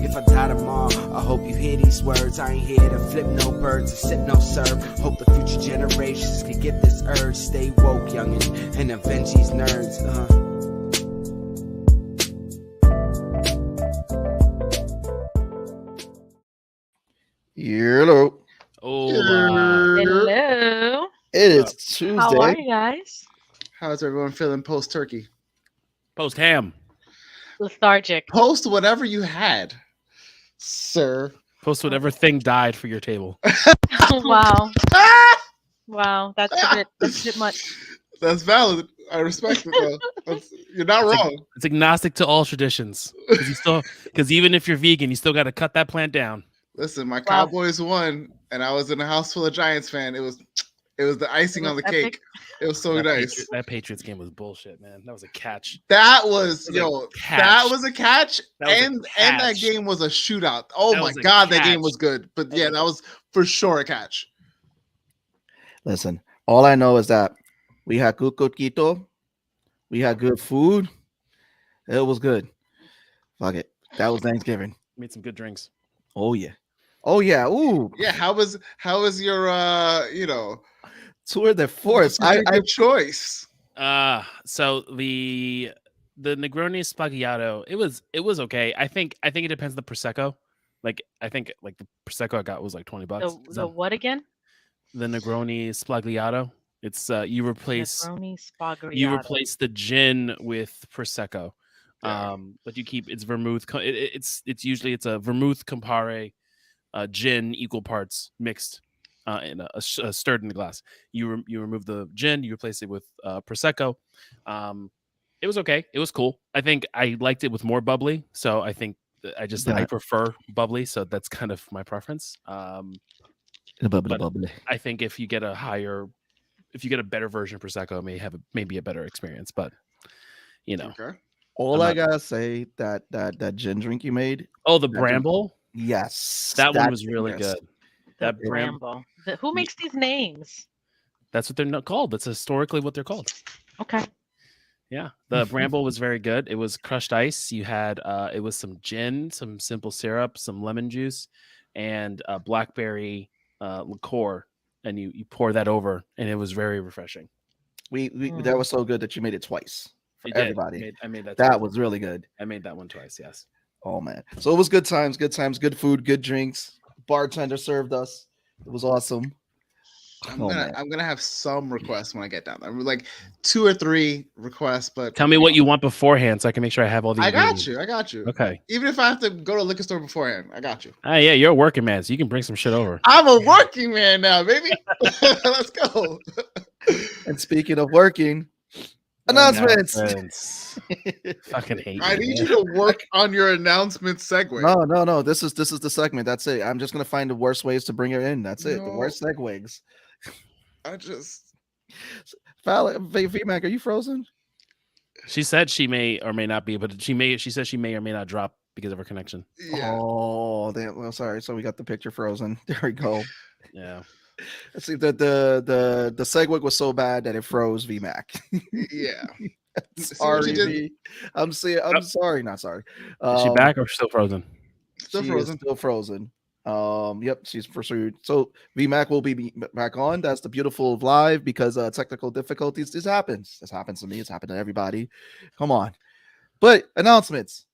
if I die tomorrow, I hope you hear these words. I ain't here to flip no birds or sip no serve. Hope the future generations can get this urge. Stay woke, youngin', and avenge these nerds. Hello. Hello. It is Tuesday. How are you guys? How's everyone feeling post-turkey? Post-ham. Lethargic. Post whatever you had, sir. Post whatever thing died for your table. Wow. Wow, that's a bit much. That's valid. I respect it, though. You're not wrong. It's agnostic to all traditions. Because even if you're vegan, you still got to cut that plant down. Listen, my Cowboys won, and I was in a house full of Giants fans. It was the icing on the cake. It was so nice. That Patriots game was bullshit, man. That was a catch. That was a catch. And that game was a shootout. Oh my God, that game was good. But yeah, that was for sure a catch. Listen, all I know is that we had good coquito, we had good food. It was good. Fuck it. That was Thanksgiving. Made some good drinks. Oh yeah. Oh yeah. Ooh. Yeah. How was your tour de force? I choice. So the Negroni Spaghetto, it was okay. I think it depends on the prosecco. Like I think like the prosecco I got was like $20. The what again? The Negroni Spaghetto. It's you replace Negroni Spaghetto. You replace the gin with prosecco. Yeah. But you keep it's vermouth. It's usually a vermouth Campari, gin equal parts mixed, in a stirred in the glass. You remove the gin, you replace it with prosecco. It was okay. It was cool. I think I liked it with more bubbly. So I think I prefer bubbly. So that's kind of my preference. Bubbly. I think if you get a better version of prosecco, it may have maybe a better experience. But Okay. I gotta say that gin drink you made. Oh, the Bramble. Yes, that one was really good. That Bramble. Who makes these names? That's what they're not called. That's historically what they're called. Okay. Yeah, the Bramble was very good. It was crushed ice. You had it was some gin, some simple syrup, some lemon juice, and blackberry liqueur, and you pour that over, and it was very refreshing. That was so good that you made it twice for everybody. I made that. That was really good. I made that one twice. Yes. Oh man, so it was good times, good food, good drinks. Bartender served us. It was awesome. I'm gonna have some requests when I get down there. Like 2 or 3 requests, but tell me what you want beforehand so I can make sure I have all these. I got you. Okay. Even if I have to go to a liquor store beforehand, I got you. Yeah, you're a working man, so you can bring some shit over. I'm a working man now, baby. Let's go. And speaking of working, announcements. Fucking hate. I need you to work on your announcement segue. No. This is the segment. That's it. I'm just gonna find the worst ways to bring it in. That's it. The worst segues. Vmac, are you frozen? She said she may or may not be, but she said she may or may not drop because of her connection. Yeah. Oh, damn. Well, sorry. So we got the picture frozen. There we go. Yeah. Let's see. The segue was so bad that it froze Vmac. Yeah. Sorry, I'm sorry. Not sorry. Is she back or still frozen? Still frozen. Yep, she's pursued. So Vmac will be back on. That's the beautiful of live because technical difficulties. This happens to me. It's happened to everybody. Come on. But announcements.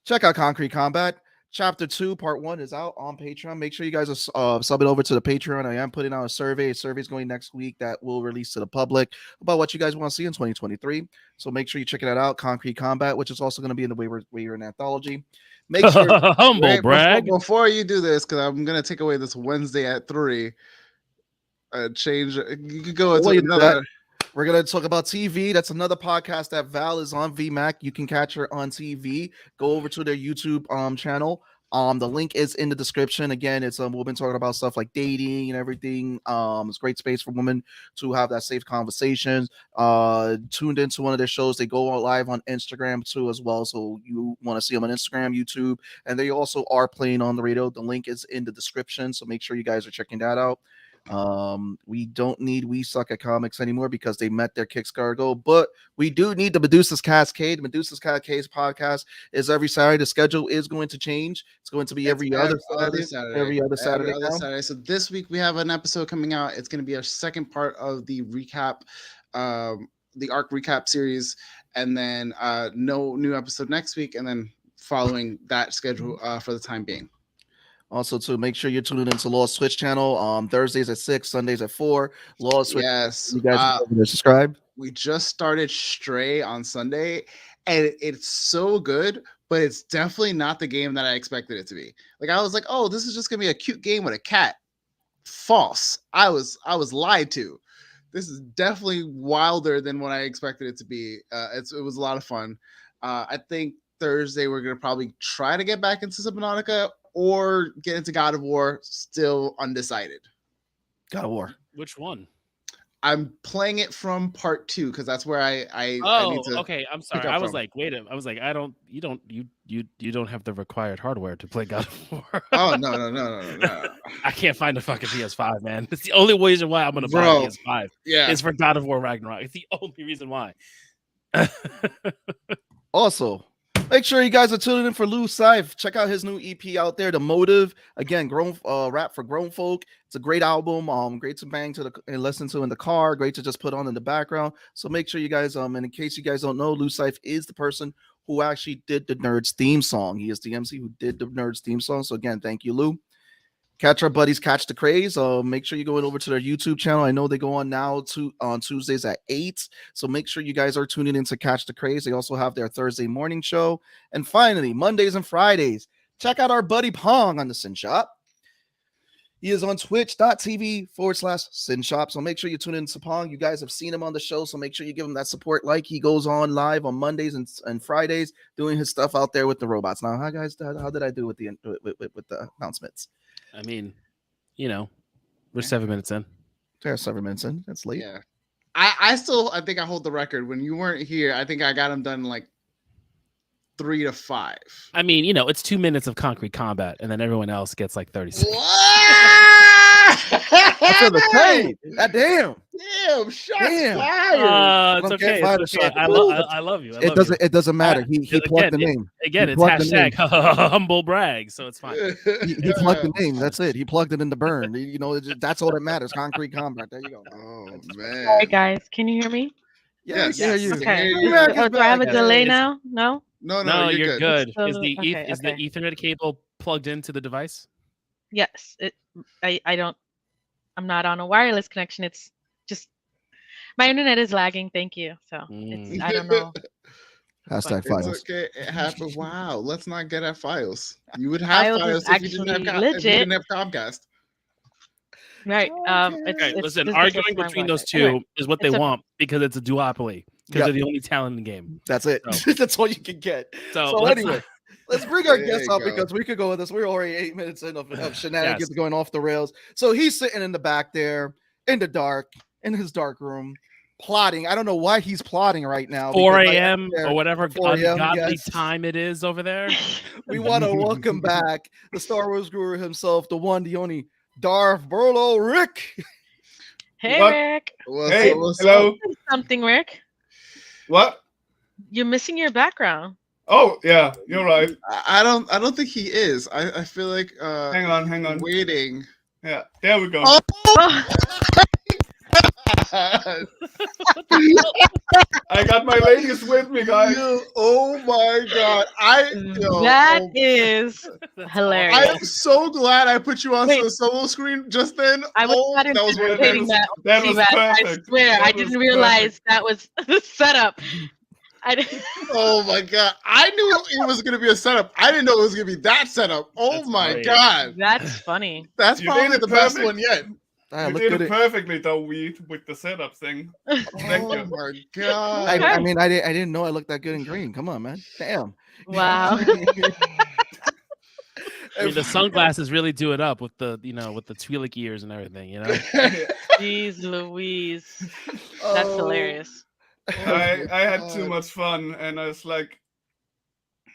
Check out Concrete Kombat. Chapter 2, Part 1 is out on Patreon. Make sure you guys are subbing over to the Patreon. I am putting out a survey. A survey is going next week that will release to the public about what you guys want to see in 2023. So make sure you check it out. Concrete Kombat, which is also going to be in the Wayward Anthology. Make sure humble brag before you do this, because I'm going to take away this Wednesday at 3. Change. You could go into another. We're going to talk about TV. That's another podcast that Val is on Vmac. You can catch her on TV. Go over to their YouTube channel. The link is in the description. Again, it's we've been talking about stuff like dating and everything. It's a great space for women to have that safe conversation. Tuned into one of their shows. They go live on Instagram too as well. So you want to see them on Instagram, YouTube, and they also are playing on the radio. The link is in the description. So make sure you guys are checking that out. We don't need We Suck at Comics anymore because they met their Kickstarter goal, but we do need the Medusa's Cascade. Medusa's Cascade podcast is every Saturday. The schedule is going to change. It's going to be every other Saturday. Every other Saturday. So this week we have an episode coming out. It's going to be our second part of the recap, the arc recap series, and then no new episode next week, and then following that schedule for the time being. Also, to make sure you're tuning into Law's Twitch channel Thursdays at 6, Sundays at 4. Law's Twitch. Yes, you guys subscribe. We just started Stray on Sunday, and it's so good, but it's definitely not the game that I expected it to be. Like I was like, oh, this is just gonna be a cute game with a cat. False. I was lied to. This is definitely wilder than what I expected it to be. It was a lot of fun. I think Thursday we're gonna probably try to get back into Subnautica or get into God of War. Still undecided. God of War. Which one? I'm playing it from part 2 because that's where I need to. Okay. I'm sorry. I was like, wait a minute. I was like, you don't have the required hardware to play God of War. Oh no. I can't find a fucking PS5, man. It's the only reason why I'm gonna buy a PS5. Yeah, it's for God of War Ragnarok. It's the only reason why. Also, make sure you guys are tuning in for Lou Cyph. Check out his new EP out there, The Motive. Again, grown rap for grown folk. It's a great album. Great to bang to and listen to in the car. Great to just put on in the background. So make sure you guys and in case you guys don't know, Lou Cyph is the person who actually did the Nerds theme song. He is the MC who did the Nerds theme song. So again, thank you, Lou. Catch our buddies, Catch the Craze. Make sure you go over to their YouTube channel. I know they go on now on Tuesdays at 8. So make sure you guys are tuning in to Catch the Craze. They also have their Thursday morning show. And finally, Mondays and Fridays, check out our buddy Pong on the Sin Shop. He is on twitch.tv/Sin Shop. So make sure you tune in to Pong. You guys have seen him on the show. So make sure you give him that support. Like he goes on live on Mondays and Fridays doing his stuff out there with the robots. Now, how did I do with the announcements? I mean, we're 7 minutes in. They're 7 minutes in. That's late. Yeah. I think I hold the record. When you weren't here, I think I got them done like 3 to 5. I mean, it's 2 minutes of concrete combat, and then everyone else gets like 30 seconds. I feel the pain. Damn. Shots fired. It's okay. It's okay. I love you. It doesn't matter. He plugged the name. Again, it's hashtag humble brag, so it's fine. He plugged the name. That's it. He plugged it in the burn. That's all that matters. Concrete combat. There you go. Oh man. All right, guys, can you hear me? Yes. Okay. Do I have a delay now? No. No, you're good. Is the Okay. Ethernet cable plugged into the device? Yes. I'm not on a wireless connection. It's just my internet is lagging. Thank you. So I don't know. Hashtag files. It's okay. It happened. Wow. Let's not get at files. You would have files if you didn't have Comcast. Right. Listen, arguing between those two is what they want because it's a duopoly. Because they're the only talent in the game. That's it. So. That's all you can get. So anyway, let's bring our guest up because we could go with this. We're already 8 minutes in of shenanigans going off the rails. So he's sitting in the back there in the dark, in his dark room, plotting. I don't know why he's plotting right now. 4 a.m. or whatever ungodly time it is over there. We want to welcome back the Star Wars guru himself, the one, the only Darth Bülow, Rick. Hey, Rick. Hello. Something, Rick. What? You're missing your background. Oh yeah, you're right. I don't think he is. I feel like hang on. Waiting. Yeah, there we go. Oh. I got my ladies with me, guys. Oh my god. That is hilarious. I am so glad I put you on the solo screen just then. I was not anticipating that. That was perfect. I swear, I didn't realize that was the setup. Oh my god. I knew it was going to be a setup. I didn't know it was going to be that setup. Oh my god. That's funny. That's probably the best one yet. You did it perfectly, though, with the setup thing. Thank you. Oh my god! I mean, I didn't know I looked that good in green. Come on, man. Damn. Wow. I mean, the sunglasses really do it up with the Twi'lek ears and everything. Jeez Louise, that's hilarious. I had too much fun, and I was like,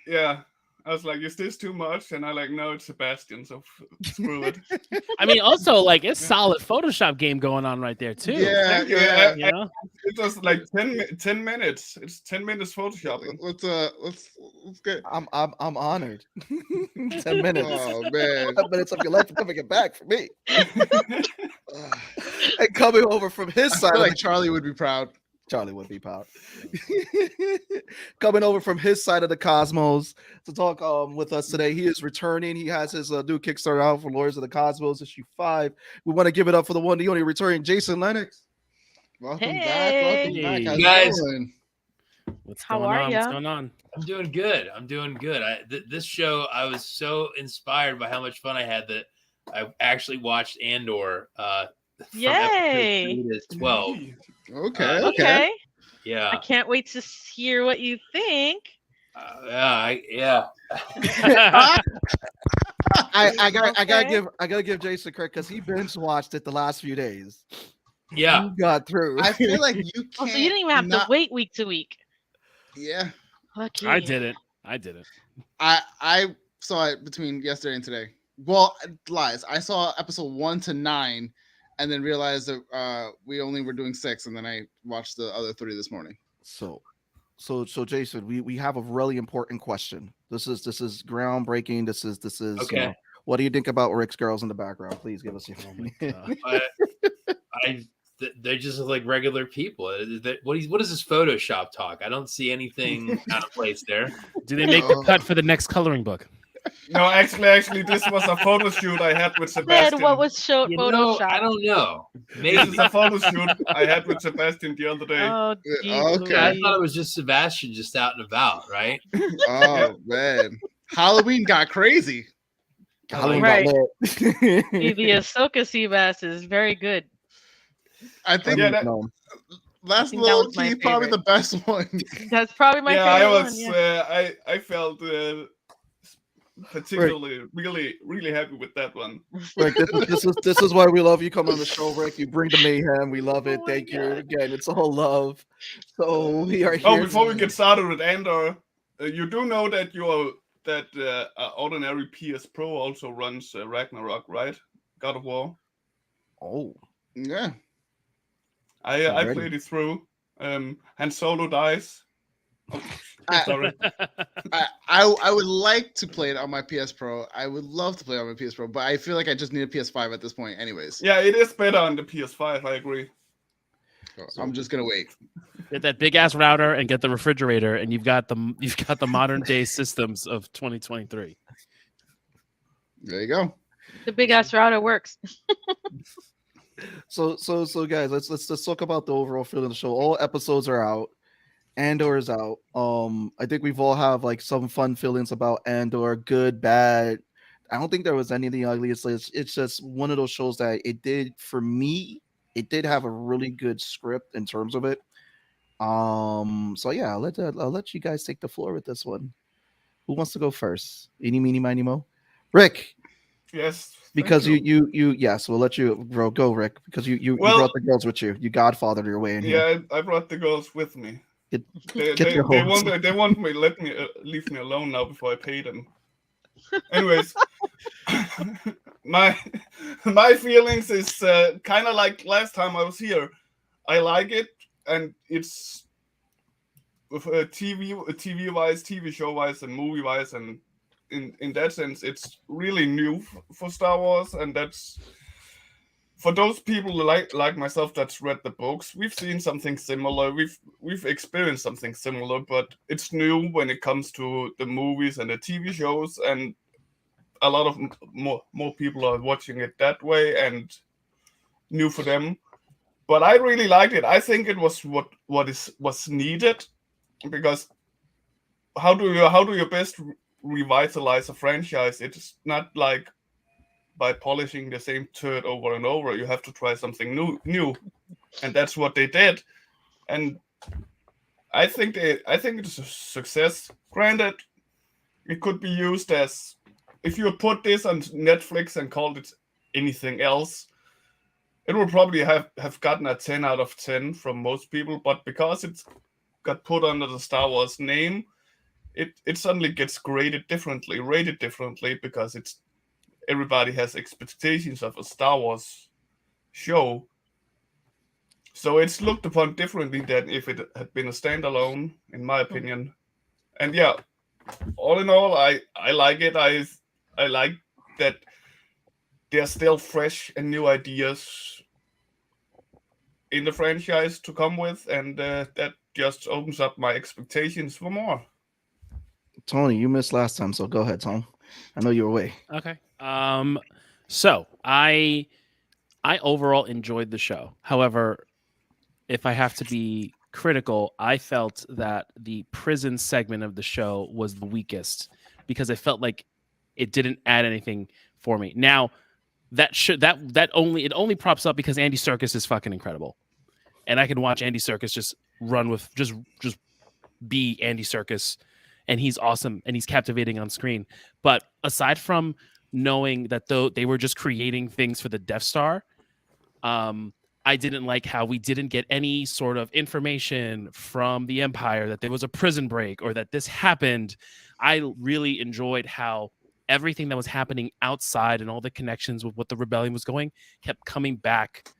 yeah, I was like, is this too much? And I like, no, it's Sebastian, so screw it. I mean, also like it's solid Photoshop game going on right there too. Yeah, Thank you. yeah. You know? It was like 10 minutes. It's 10 minutes photoshopping. Let's get. I'm honored. 10 minutes. Oh man. 10 minutes of your life coming it back for me. And coming over from his I side, feel of like Charlie would be proud. Charlie would be proud. Coming over from his side of the cosmos to talk with us today. He is returning. He has his new Kickstarter out for Lords of the Cosmos, issue 5. We want to give it up for the one, the only returning Jason Lennox. Welcome Hey. back. Welcome back. How's it Guys. going? What's How going are on? ya? What's going on? I'm doing good. This show, I was so inspired by how much fun I had that I actually watched Andor. From Yay. episode 3 to 12. Okay. Okay. Yeah. I can't wait to hear what you think. Yeah. I gotta Okay. give Jason credit because he binge watched it the last few days. Yeah. He got through. I feel like you can't. Oh, so you didn't even have to not- wait week to week. Yeah. Lucky. I didn't. I saw it between yesterday and today. Well, lies. I saw episode 1 to 9, and then realized that we only were doing 6, and then I watched the other 3 this morning. So Jason, we have a really important question. This is groundbreaking. This is Okay. What do you think about Rick's girls in the background? Please give us your They just look like regular people. What is this Photoshop talk? I don't see anything out of place there. Do they make the cut for the next coloring book? No, actually, this was a photo shoot I had with Said Sebastian. what was showed You know, Photoshop. I don't know. This Maybe is a photo shoot I had with Sebastian the other day. Oh, Yeah, geez okay. I Louise. thought it was just Sebastian just out and about, right? Oh man, Halloween got crazy. Halloween Right. got lit. The Ahsoka sea bass is very good. I think Yeah, that- last think that little was my key probably the best one. That's probably my Yeah, favorite I was. one. Yeah. I felt particularly really happy with that one. Rick, this is why we love you coming on the show, Rick. You bring the mayhem. We love it. Oh my Thank you God. again. It's all love. So we are here. Oh, before we get started with Andor, you do know that ordinary PS Pro also runs Ragnarok, right? God of War. Oh, Yeah. I Already. played it through. Han Solo dies. Oh, I- sorry. I would like to play it on my PS Pro. I would love to play it on my PS Pro, but I feel like I just need a PS5 at this point, anyways. Yeah, it is better on the PS5. I agree. So I'm just gonna wait. Get that big ass router and get the refrigerator, and you've got the modern day systems of 2023. There you go. The big ass router works. so guys, let's talk about the overall feel of the show. All episodes are out. Andor is out. I think we've all have like some fun feelings about Andor, good, bad. I don't think there was anything ugly. It's just one of those shows that it did for me. It did have a really good script in terms of it. So yeah, I'll let you guys take the floor with this one. Who wants to go first? Eeny, meeny, miny, mo. Rick, Yes. thank because you yes, we'll let you go, Rick, because you Well- brought the girls with you. You godfathered your way in here. Yeah, I brought the girls with me. Get They your horse. want me leave me alone now before I pay them. Anyways, my feelings is kind of like last time I was here. I like it, and it's TV wise, TV show wise, and movie wise, and in that sense, it's really new for Star Wars, and that's for those people like myself that's read the books. We've seen something similar. We've experienced something similar, but it's new when it comes to the movies and the TV shows, and a lot of more people are watching it that way, and new for them. But I really liked it. I think it was what was needed, because how do you best revitalize a franchise? It's not like by polishing the same turd over and over. You have to try something new, and that's what they did. And I think it's a success. Granted, it could be used as, if you put this on Netflix and called it anything else, it would probably have gotten a 10 out of 10 from most people. But because it's got put under the Star Wars name, it suddenly gets rated differently because everybody has expectations of a Star Wars show. So it's looked upon differently than if it had been a standalone, in my opinion. And yeah, all in all, I like it. I like that there's still fresh and new ideas in the franchise to come with, and that just opens up my expectations for more. Tony, you missed last time, so go ahead, Tom. I know you're away. Okay. So I overall enjoyed the show. However, if I have to be critical, I felt that the prison segment of the show was the weakest because I felt like it didn't add anything for me. Now, it only props up because Andy Serkis is fucking incredible. And I can watch Andy Serkis just run with just be Andy Serkis, and he's awesome and he's captivating on screen. But aside from knowing that though they were just creating things for the Death Star, I didn't like how we didn't get any sort of information from the Empire that there was a prison break or that this happened. I really enjoyed how everything that was happening outside and all the connections with what the rebellion was going kept coming back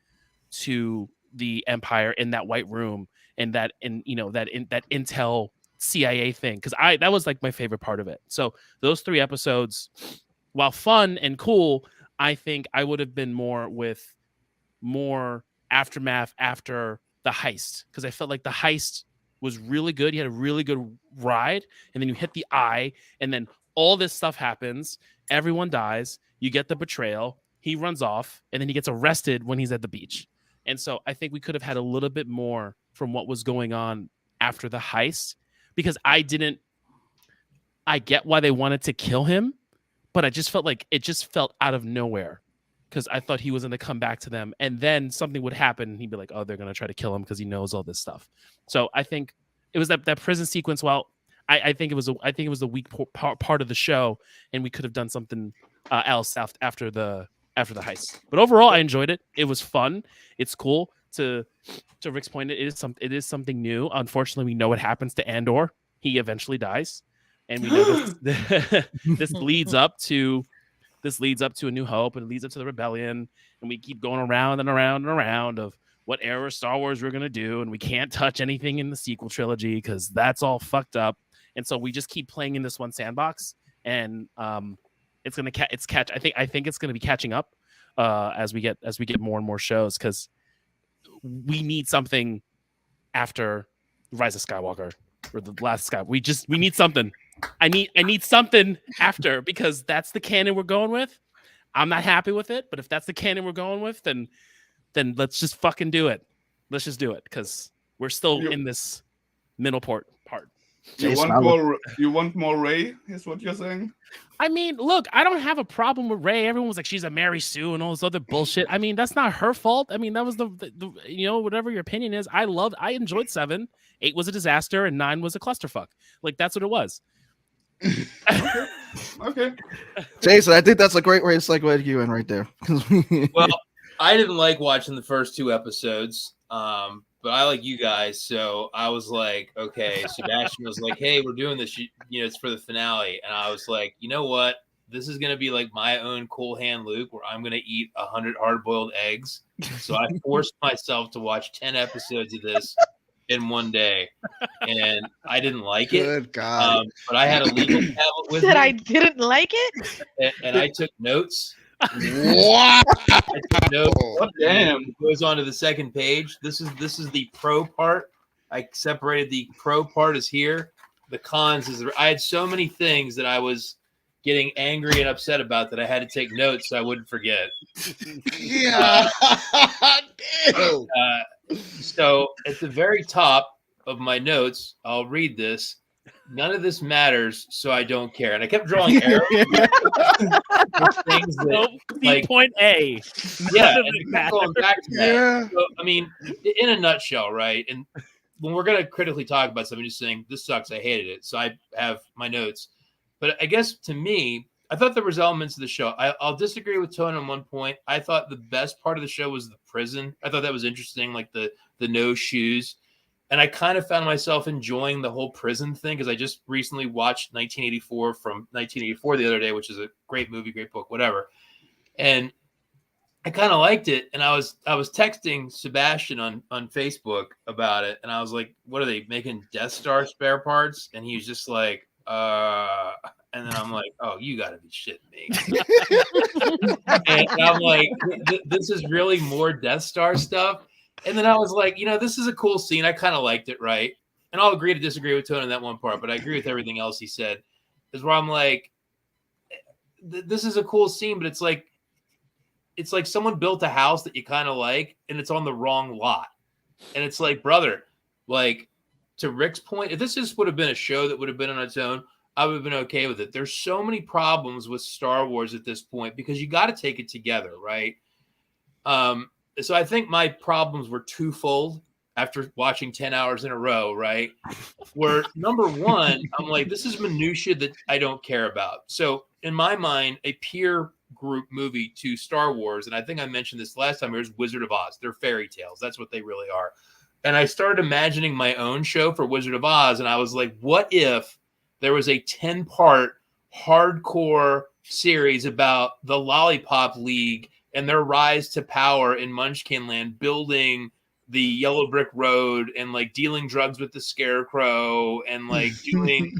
to the Empire in that white room and that intel CIA thing, because that was like my favorite part of it. So those 3 episodes, while fun and cool, I think I would have been more with more aftermath after the heist, because I felt like the heist was really good. You had a really good ride, and then you hit the eye, and then all this stuff happens. Everyone dies. You get the betrayal. He runs off, and then he gets arrested when he's at the beach. And so I think we could have had a little bit more from what was going on after the heist, because I get why they wanted to kill him, but I just felt like it just felt out of nowhere, because I thought he was going to come back to them and then something would happen and he'd be like, oh, they're going to try to kill him because he knows all this stuff. So I think it was that prison sequence. Well, I think it was the weak part of the show, and we could have done something else after the heist. But overall, I enjoyed it. It was fun. It's cool. To Rick's point, it is something new. Unfortunately, we know what happens to Andor. He eventually dies, and we know this leads up to A New Hope, and it leads up to the rebellion, and we keep going around and around and around of what era of Star Wars we're gonna do, and we can't touch anything in the sequel trilogy because that's all fucked up. And so we just keep playing in this one sandbox, and it's gonna catch. I think it's gonna be catching up as we get more and more shows, because we need something after Rise of Skywalker or the Last Sky. We need something. I need something after, because that's the canon we're going with. I'm not happy with it, but if that's the canon we're going with, then let's just fucking do it. Let's just do it, because we're still in this middle part. You want more Rey, is what you're saying? I mean, look, I don't have a problem with Rey. Everyone was like, she's a Mary Sue and all this other bullshit. I mean, that's not her fault. I mean, that was the whatever your opinion is. I enjoyed 7. 8 was a disaster, and 9 was a clusterfuck. Like, that's what it was. Okay. Jason, I think that's a great way to segue you in right there. Well, I didn't like watching the first 2 episodes, but I like you guys, so I was like, okay. Sebastian was like, hey, we're doing this, it's for the finale, and I was like, you know what? This is gonna be like my own Cool Hand Luke, where I'm gonna eat 100 hard-boiled eggs. So I forced myself to watch 10 episodes of this in one day, and I didn't like it. Good God! But I had a legal tablet with me. I didn't like it, and I took notes. What? I took notes. Oh, damn! It goes on to the second page. This is the pro part. I separated the pro part is here. The cons is I had so many things that I was getting angry and upset about that I had to take notes so I wouldn't forget. Yeah. Damn. So at the very top of my notes, I'll read this. None of this matters, so I don't care. And I kept drawing arrows. Things that, like, point A. Yeah, and I kept going back to that. Yeah. So, I mean, in a nutshell, right? And when we're going to critically talk about something, just saying, this sucks, I hated it. So I have my notes. But I guess to me, I thought there was elements of the show. I'll disagree with Tone on one point. I thought the best part of the show was the prison. I thought that was interesting, like the no shoes. And I kind of found myself enjoying the whole prison thing because I just recently watched 1984 from 1984 the other day, which is a great movie, great book, whatever. And I kind of liked it. And I was texting Sebastian on Facebook about it. And I was like, what are they making Death Star spare parts? And he was just like, and then I'm like, oh, you got to be shitting me. And I'm like, this is really more Death Star stuff. And then I was like, this is a cool scene. I kind of liked it, right? And I'll agree to disagree with Tony on that one part, but I agree with everything else he said. Is where I'm like, this is a cool scene, but it's like someone built a house that you kind of like, and it's on the wrong lot. And it's like, brother, like to Rick's point, if this just would have been a show that would have been on its own, I would have been okay with it. There's so many problems with Star Wars at this point because you got to take it together, right? So I think my problems were twofold after watching 10 hours in a row, right? Where number one, I'm like, this is minutia that I don't care about. So in my mind, a peer group movie to Star Wars, and I think I mentioned this last time, was Wizard of Oz. They're fairy tales. That's what they really are. And I started imagining my own show for Wizard of Oz, and I was like, what if there was a 10-part hardcore series about the Lollipop League and their rise to power in Munchkin Land, building the Yellow Brick Road and like dealing drugs with the Scarecrow and like doing,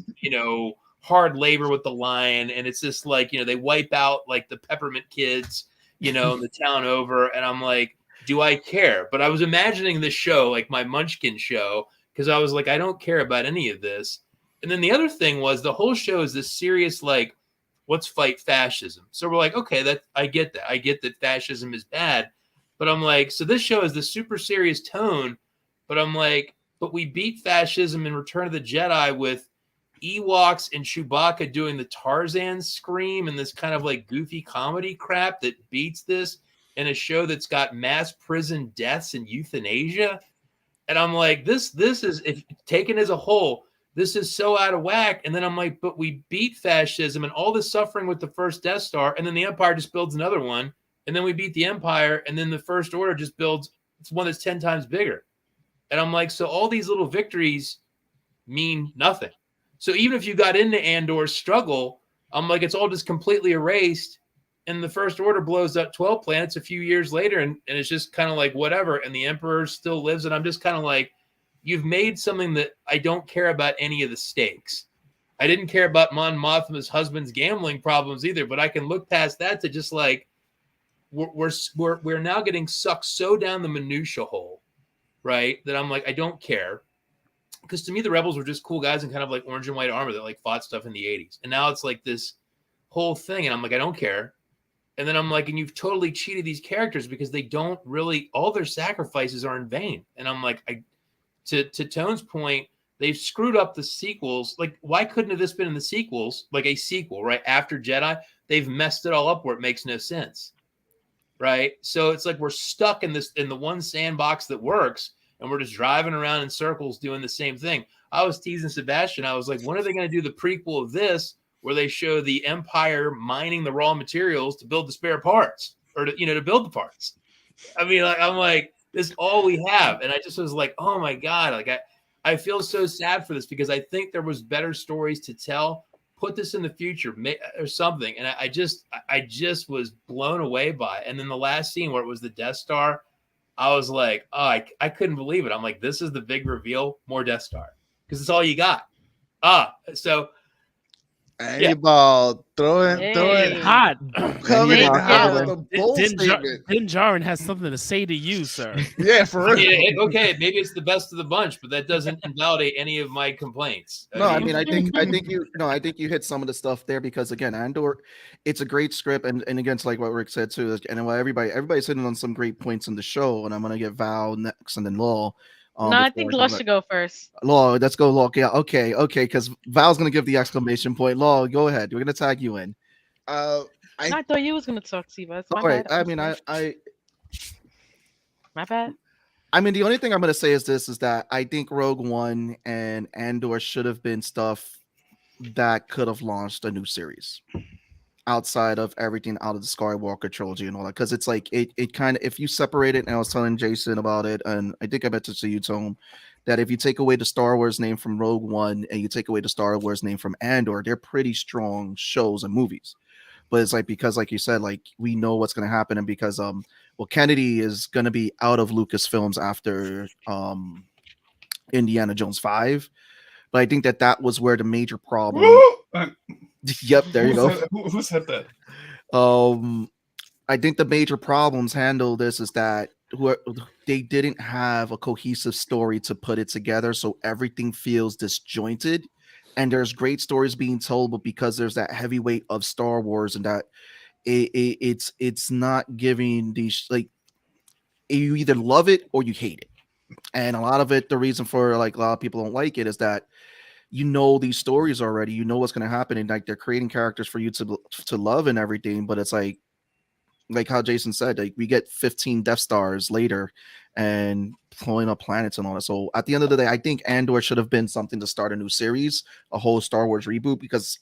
hard labor with the lion. And it's just like, they wipe out like the Peppermint Kids, in the town over. And I'm like, do I care? But I was imagining this show, like my Munchkin show, because I was like, I don't care about any of this. And then the other thing was the whole show is this serious, like, let's fight fascism. So we're like, okay, I get that. I get that fascism is bad. But I'm like, so this show is the super serious tone. But I'm like, but we beat fascism in Return of the Jedi with Ewoks and Chewbacca doing the Tarzan scream and this kind of like goofy comedy crap that beats this in a show that's got mass prison deaths and euthanasia. And I'm like, this is, if taken as a whole, this is so out of whack. And then I'm like, but we beat fascism and all this suffering with the first Death Star. And then the Empire just builds another one. And then we beat the Empire. And then the First Order just builds, it's one that's 10 times bigger. And I'm like, so all these little victories mean nothing. So even if you got into Andor's struggle, I'm like, it's all just completely erased. And the First Order blows up 12 planets a few years later. And it's just kind of like, whatever. And the Emperor still lives. And I'm just kind of like, you've made something that I don't care about any of the stakes. I didn't care about Mon Mothma's husband's gambling problems either, but I can look past that to just like, we're now getting sucked so down the minutia hole, right? That I'm like, I don't care. Because to me, the rebels were just cool guys in kind of like orange and white armor that like fought stuff in the 80s. And now it's like this whole thing. And I'm like, I don't care. And then I'm like, and you've totally cheated these characters because they don't really, all their sacrifices are in vain. And I'm like, to Tone's point, they've screwed up the sequels. Like, why couldn't have this been in the sequels? Like a sequel, right? After Jedi, they've messed it all up where it makes no sense. Right. So it's like we're stuck in the one sandbox that works. And we're just driving around in circles doing the same thing. I was teasing Sebastian. I was like, when are they going to do the prequel of this where they show the Empire mining the raw materials to build the spare parts or to build the parts? I mean, like, I'm like, this is all we have. And I just was like, oh my God. Like I feel so sad for this because I think there was better stories to tell. Put this in the future or something. And I just was blown away by it. And then the last scene where it was the Death Star, I was like, oh, I couldn't believe it. I'm like, this is the big reveal, more Death Star. Because it's all you got. So Hey, ball, throw it hot. Coming in hot with a bold Din statement. Djarin has something to say to you, sir. Yeah, for real. Okay, maybe it's the best of the bunch, but that doesn't invalidate any of my complaints. I think you hit some of the stuff there because again, Andor, it's a great script, and against like what Rick said too, and what everybody's hitting on some great points in the show, and I'm gonna get Val next and then Law. No, I think Law should go first. Law, let's go, Law. Yeah, okay, because Val's gonna give the exclamation point. Law, go ahead. We're gonna tag you in. I thought you was gonna talk, Siva. All right. I mean, my bad. I mean, the only thing I'm gonna say is that I think Rogue One and Andor should have been stuff that could have launched a new series. outside of everything out of the Skywalker trilogy and all that, because it's like it kind of, if you separate it, and I was telling Jason about it, and I think I meant to see you, Tom, that if you take away the Star Wars name from Rogue One and you take away the Star Wars name from Andor, they're pretty strong shows and movies. But it's like, because like you said, like we know what's going to happen, and because well, Kennedy is going to be out of Lucasfilms after Indiana Jones 5. But I think that was where the major problem. Yep, there you go. Who said that? I think the major problems handle this is that they didn't have a cohesive story to put it together, so everything feels disjointed. And there's great stories being told, but because there's that heavyweight of Star Wars and that it's not giving these, like, you either love it or you hate it. And a lot of it, the reason for like a lot of people don't like it is that you know these stories already, you know what's going to happen, and like they're creating characters for you to love and everything, but it's like how Jason said, like we get 15 Death Stars later and blowing up planets and all that. So at the end of the day, I think Andor should have been something to start a new series, a whole Star Wars reboot, because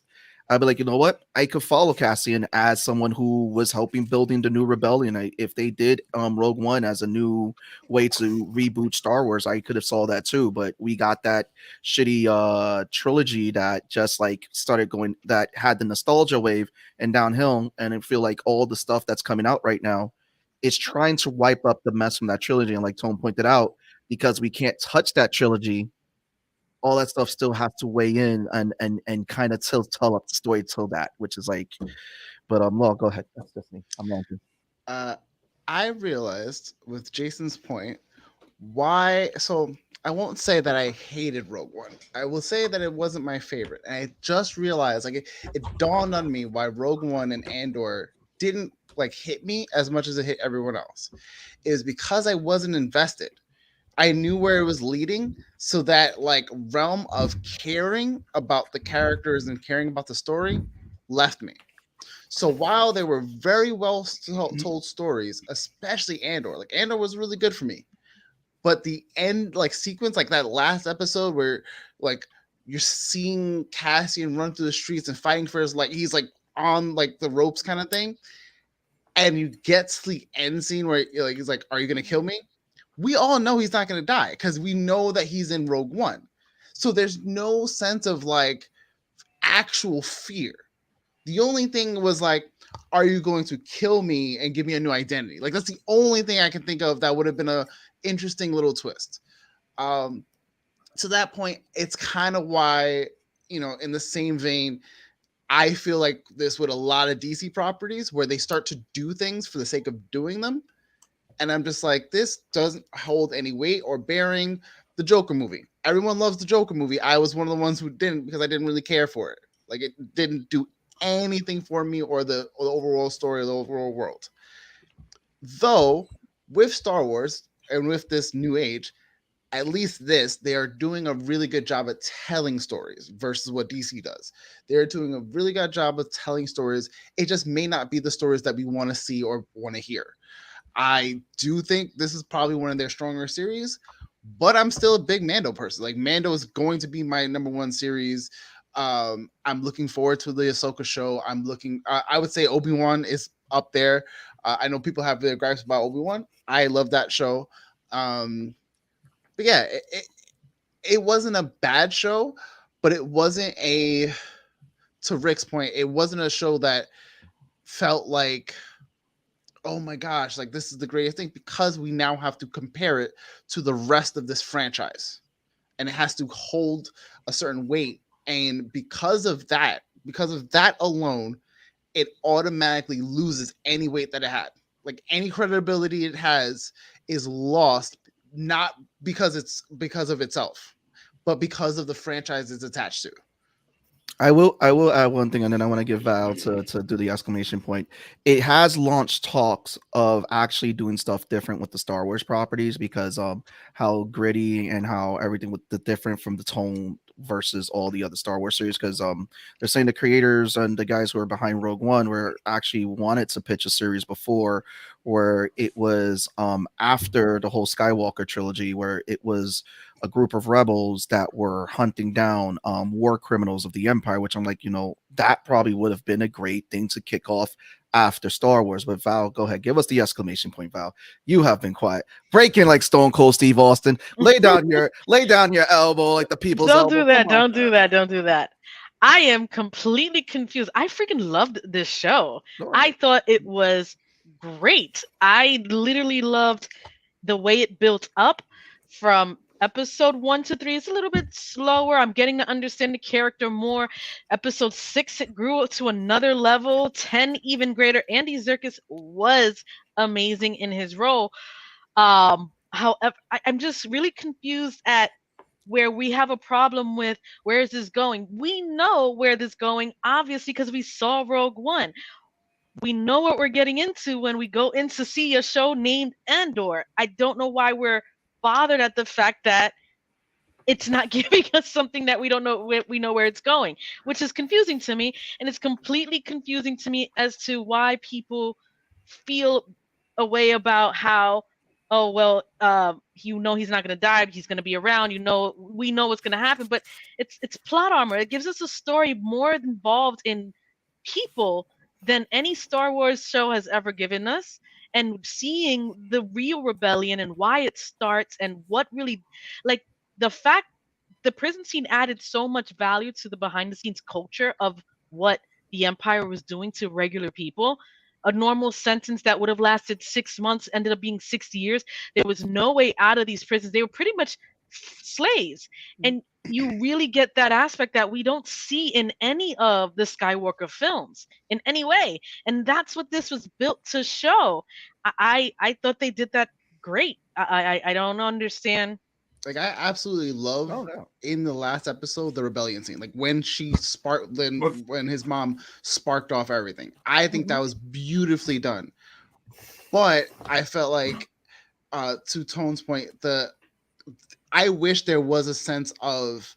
I'd be like, you know what? I could follow Cassian as someone who was helping building the new rebellion. If they did Rogue One as a new way to reboot Star Wars, I could have saw that too. But we got that shitty trilogy that just like started going, that had the nostalgia wave and downhill. And I feel like all the stuff that's coming out right now is trying to wipe up the mess from that trilogy. And like Tone pointed out, because we can't touch that trilogy, all that stuff still has to weigh in and kind of tell up the story till that, which is like, but well, go ahead. That's just me. I'm laughing. I realized with Jason's point why. So I won't say that I hated Rogue One. I will say that it wasn't my favorite, and I just realized, like, it dawned on me why Rogue One and Andor didn't like hit me as much as it hit everyone else. It was because I wasn't invested. I knew where it was leading, so that like realm of caring about the characters and caring about the story left me. So while they were very well told stories, especially Andor, like Andor was really good for me, but the end like sequence, like that last episode where like you're seeing Cassian run through the streets and fighting for his, like he's like on like the ropes kind of thing, and you get to the end scene where like he's like, "Are you gonna kill me?" We all know he's not going to die because we know that he's in Rogue One. So there's no sense of like actual fear. The only thing was like, are you going to kill me and give me a new identity? Like that's the only thing I can think of that would have been a interesting little twist. To that point, it's kind of why, you know, in the same vein, I feel like this with a lot of DC properties where they start to do things for the sake of doing them. And I'm just like, this doesn't hold any weight or bearing. The Joker movie. Everyone loves the Joker movie. I was one of the ones who didn't, because I didn't really care for it. Like it didn't do anything for me or the overall story of the overall world. Though with Star Wars and with this new age, at least they are doing a really good job at telling stories versus what DC does. They're doing a really good job of telling stories. It just may not be the stories that we want to see or want to hear. I do think this is probably one of their stronger series, but I'm still a big Mando person. Like Mando is going to be my number one series. I'm looking forward to the Ahsoka show. I would say Obi-Wan is up there. I know people have their gripes about Obi-Wan. I love that show. But yeah, it wasn't a bad show, but it wasn't to Rick's point, it wasn't a show that felt like, oh my gosh, like this is the greatest thing, because we now have to compare it to the rest of this franchise and it has to hold a certain weight. And because of that alone, it automatically loses any weight that it had. Like any credibility it has is lost, not because of itself, but because of the franchise it's attached to. I will add one thing, and then I want to give Val to do the exclamation point. It has launched talks of actually doing stuff different with the Star Wars properties, because how gritty and how everything with the different from the tone versus all the other Star Wars series, because they're saying the creators and the guys who are behind Rogue One were actually wanted to pitch a series before where it was after the whole Skywalker trilogy, where it was a group of rebels that were hunting down war criminals of the Empire, which I'm like, that probably would have been a great thing to kick off after Star Wars. But Val, go ahead, give us the exclamation point, Val. You have been quiet. Break in like Stone Cold Steve Austin. Lay down your elbow like the people's Don't elbow. do that. Come on. Don't do that. Don't do that. I am completely confused. I freaking loved this show. Sure. I thought it was great. I literally loved the way it built up from episode 1 to 3. It's a little bit slower. I'm getting to understand the character more. Episode 6, it grew to another level. 10, even greater. Andy Serkis was amazing in his role. However, I'm just really confused at where we have a problem with where is this going. We know where this is going, obviously, because we saw Rogue One. We know what we're getting into when we go in to see a show named Andor. I don't know why we're bothered at the fact that it's not giving us something that we don't know. We know where it's going, which is confusing to me. And it's completely confusing to me as to why people feel a way about how, oh, well, he's not going to die. He's going to be around. We know what's going to happen. But it's plot armor. It gives us a story more involved in people than any Star Wars show has ever given us. And seeing the real rebellion and why it starts and what really, like, the fact the prison scene added so much value to the behind the scenes culture of what the Empire was doing to regular people. A normal sentence that would have lasted 6 months ended up being 60 years. There was no way out of these prisons. They were pretty much slaves. And you really get that aspect that we don't see in any of the Skywalker films in any way. And that's what this was built to show. I thought they did that great. I don't understand. Like, I absolutely love in the last episode the rebellion scene, like when when his mom sparked off everything. I think that was beautifully done. But I felt like, to Tone's point, I wish there was a sense of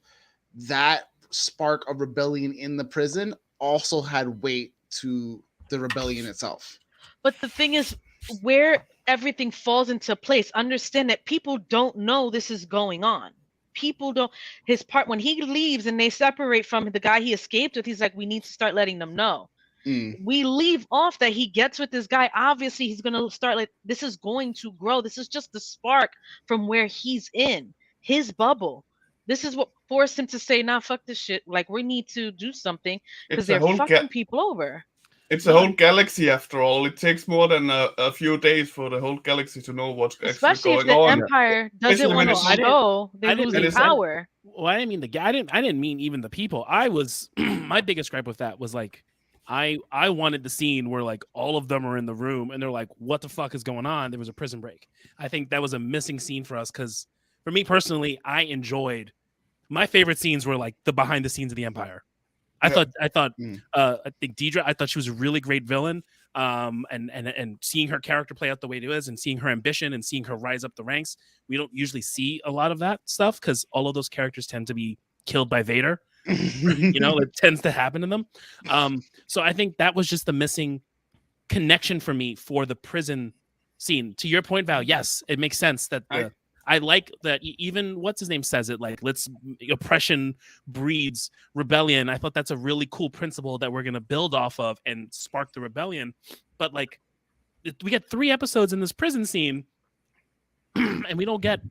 that spark of rebellion in the prison also had weight to the rebellion itself. But the thing is, where everything falls into place, understand that people don't know this is going on. People don't. His part, when he leaves and they separate from the guy he escaped with, he's like, we need to start letting them know. We leave off that he gets with this guy. Obviously, he's going to start, like, this is going to grow. This is just the spark from where he's in his bubble. This is what forced him to say, nah, fuck this shit. Like, we need to do something because they're fucking people over. It's a whole galaxy after all. It takes more than a few days for the whole galaxy to know what's especially actually going on. Especially if the Empire doesn't want to show, they lose power. Well, I didn't mean I didn't mean even the people. I was my biggest gripe with that was like, I wanted the scene where like all of them are in the room and they're like, what the fuck is going on? There was a prison break. I think that was a missing scene for us because for me personally, I enjoyed my favorite scenes were like the behind the scenes of the Empire. I think Deidre, I thought she was a really great villain. And seeing her character play out the way it is and seeing her ambition and seeing her rise up the ranks, we don't usually see a lot of that stuff because all of those characters tend to be killed by Vader. It tends to happen to them. So I think that was just the missing connection for me for the prison scene. To your point, Val, yes, it makes sense that I like that even what's his name says it, like, oppression breeds rebellion. I thought that's a really cool principle that we're going to build off of and spark the rebellion. But like, we get 3 episodes in this prison scene and we don't get,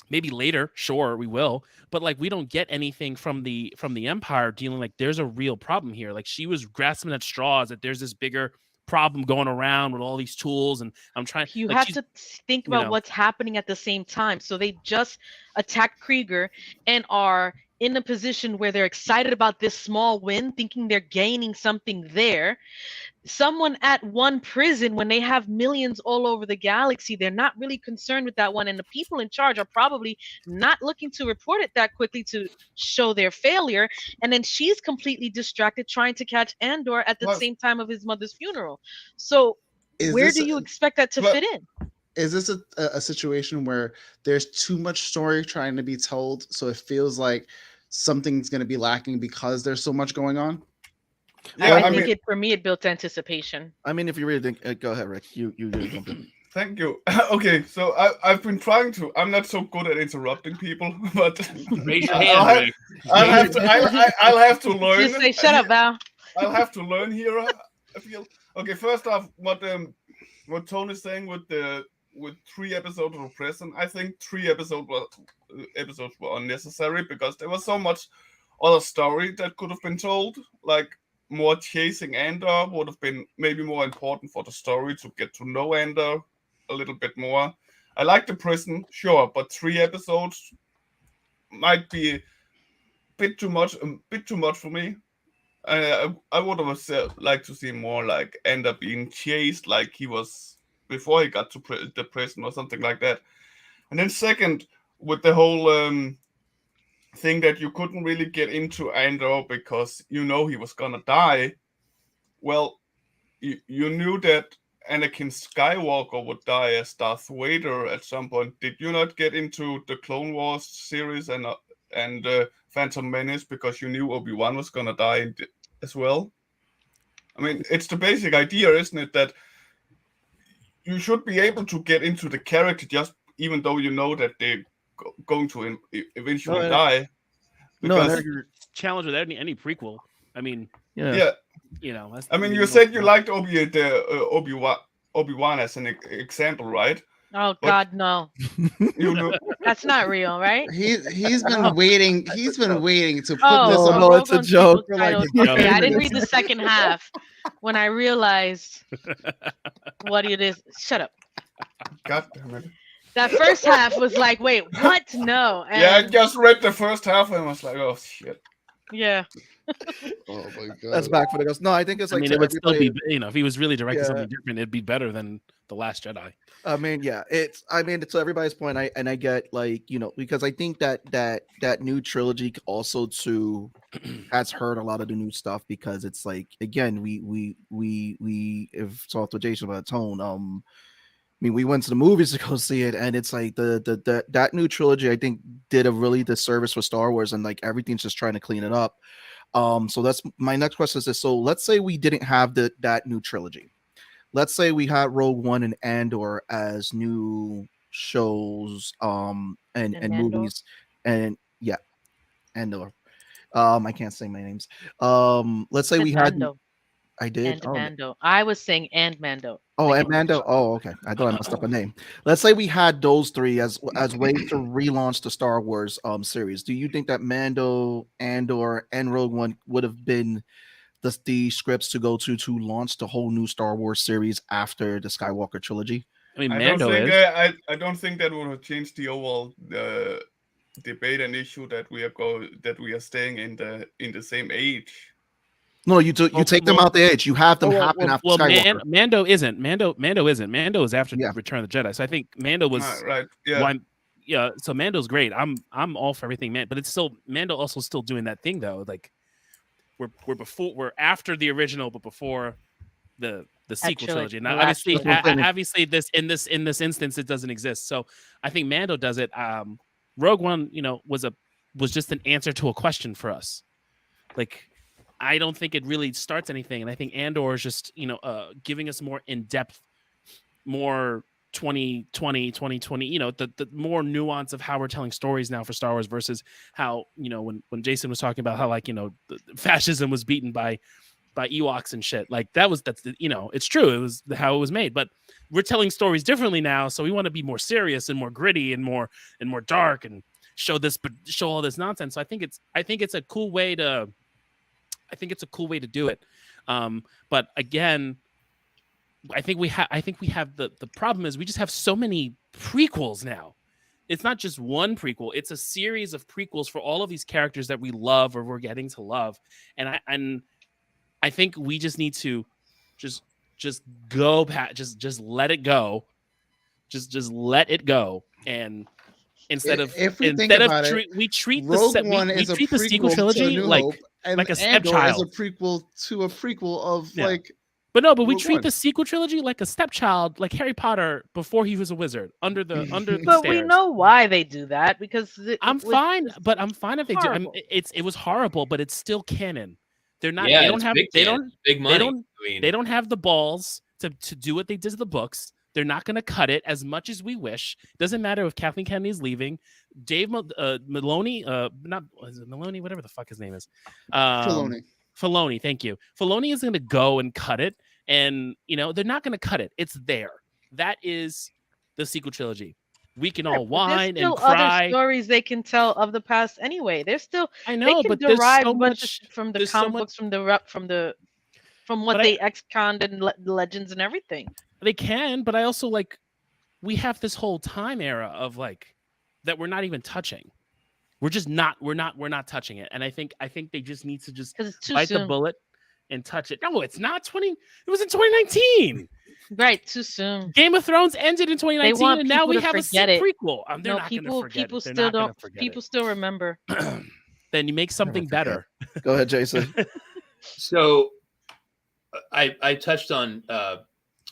maybe later, sure, we will, but like, we don't get anything from the Empire dealing like there's a real problem here. Like, she was grasping at straws that there's this bigger problem going around with all these tools, and I'm trying. You have to think about what's happening at the same time. So they just attacked Krieger and are in a position where they're excited about this small win, thinking they're gaining something there. Someone at one prison, when they have millions all over the galaxy, they're not really concerned with that one. And the people in charge are probably not looking to report it that quickly to show their failure. And then she's completely distracted trying to catch Andor at the same time of his mother's funeral. So where do you expect that to fit in? Is this a situation where there's too much story trying to be told, so it feels like something's going to be lacking because there's so much going on? Yeah, I I think mean, it for me it built anticipation. I mean, if you really think, go ahead, Rick. You really jump in. thank you. Okay, so I've been trying to. I'm not so good at interrupting people, but Raise your I'll hand, have, Rick. I'll have to. I'll have to learn. Just say shut up, Val. I'll have to learn here. I feel okay. First off, what Tone is saying with 3 episodes of present, I think 3 episodes were unnecessary because there was so much other story that could have been told. Like more chasing Andor would have been maybe more important for the story to get to know Andor a little bit more. I like the prison, sure, but 3 episodes might be a bit too much for me. I would have liked to see more like Andor being chased like he was before he got to the prison or something like that. And then second, with the whole thing that you couldn't really get into Andor because you know he was gonna die. Well, you knew that Anakin Skywalker would die as Darth Vader at some point. Did you not get into the Clone Wars series and Phantom Menace because you knew Obi-Wan was gonna die as well? I mean, it's the basic idea, isn't it, that you should be able to get into the character just even though you know that they're going to eventually die. Because Challenge with any prequel. I mean, yeah. You know, I mean, you said you liked Obi-Wan as an example, right? Oh God, no. You know, That's not real, right? He's been waiting. He's been waiting to put Oh, this No, on. no, it's a Rogue joke. People's Title. No. Okay, I didn't read the second half when I realized what it is. Shut up. God damn it. That first half was like, wait, what? No. And Yeah, I just read the first half and was like, oh shit. yeah. Oh my god. That's back for the guys. No, I think it's I like mean, to it would still be, everybody- you know, if he was really directing Yeah. something different, it'd be better than The Last Jedi. I mean, yeah, it's to everybody's point. I get like, you know, because I think that new trilogy also too has heard a lot of the new stuff because it's like again we have talked with Jason about Tone. I mean, we went to the movies to go see it, and it's like that new trilogy I think did a really disservice for Star Wars, and like everything's just trying to clean it up. So that's my next question is this. So let's say we didn't have that new trilogy. Let's say we had Rogue One and Andor as new shows, and And movies, and yeah, Andor. I can't say my names. Let's say And we had. Mando. I did. And Oh, Mando. I was saying and Mando. oh, I and Mando. Oh, okay. I thought I messed up a name. Let's say we had those 3 as ways to relaunch the Star Wars series. Do you think that Mando, Andor, and Rogue One would have been the scripts to go to launch the whole new Star Wars series after the Skywalker trilogy? I mean, I Mando don't think is. I don't think that would have changed the overall debate and issue that we are staying in the same age. No, you take them out the age. You have them happen after Skywalker. Mando isn't. Mando isn't. Mando is after Yeah. Return of the Jedi. So I think Mando was Right. Yeah. why. Yeah. So Mando's great. I'm all for everything, man. But it's still Mando also still doing that thing though. Like we're after the original, but before the sequel Actually, trilogy. Now, the last obviously, this in this instance, it doesn't exist. So I think Mando does it. Rogue One, you know, was just an answer to a question for us. Like, I don't think it really starts anything, and I think Andor is just, you know, giving us more in depth, more 2020, you know, the more nuance of how we're telling stories now for Star Wars versus how, you know, when Jason was talking about how, like, you know, the fascism was beaten by Ewoks and shit. Like that's you know, it's true. It was how it was made, but we're telling stories differently now. So we want to be more serious and more gritty and more dark and show all this nonsense. So I think it's a cool way to do it. But again, I think we have the problem is we just have so many prequels now. It's not just one prequel; it's a series of prequels for all of these characters that we love or we're getting to love. And I think we just need to just go past, just let it go, just let it go, and instead of we treat Rogue the One is a treat the sequel prequel to trilogy New like Hope, and like a Andor stepchild. is a prequel to a prequel of Yeah. like. But no, but we Rogue treat One. the sequel trilogy like a stepchild, like Harry Potter before he was a wizard under the But stairs. we know why they do that because I'm fine, but I'm fine if they do. horrible. It was horrible, but it's still canon. They're not. Yeah, They don't it's have. big They Dan. don't. Big money. They don't. I mean, They don't have the balls to do what they did to the books. They're not going to cut it as much as we wish. Doesn't matter if Kathleen Kennedy's leaving. Dave Maloney, not is it Maloney, whatever the fuck his name is. Filoni. Filoni, thank you. Filoni is going to go and cut it, and they're not going to cut it. It's there. That is the sequel trilogy. We can all whine and cry. There's other stories they can tell of the past anyway. There's still I know, they can but there's derive so a bunch much from the there's so comic much- books, from what But they ex-conned and legends and everything. They can, but I also we have this whole time era of that we're not even touching. We're just not. We're not touching it. And I think they just need to just 'Cause it's too bite the soon. bullet and touch it. No, it's not 20. It was in 2019. Right, too soon. Game of Thrones ended in 2019, want and now we people to have a forget it. prequel. They're No, not people going to forget people it. They're still not gonna don't. forget People it. still remember. Then you make something better. Go ahead, Jason. So I touched on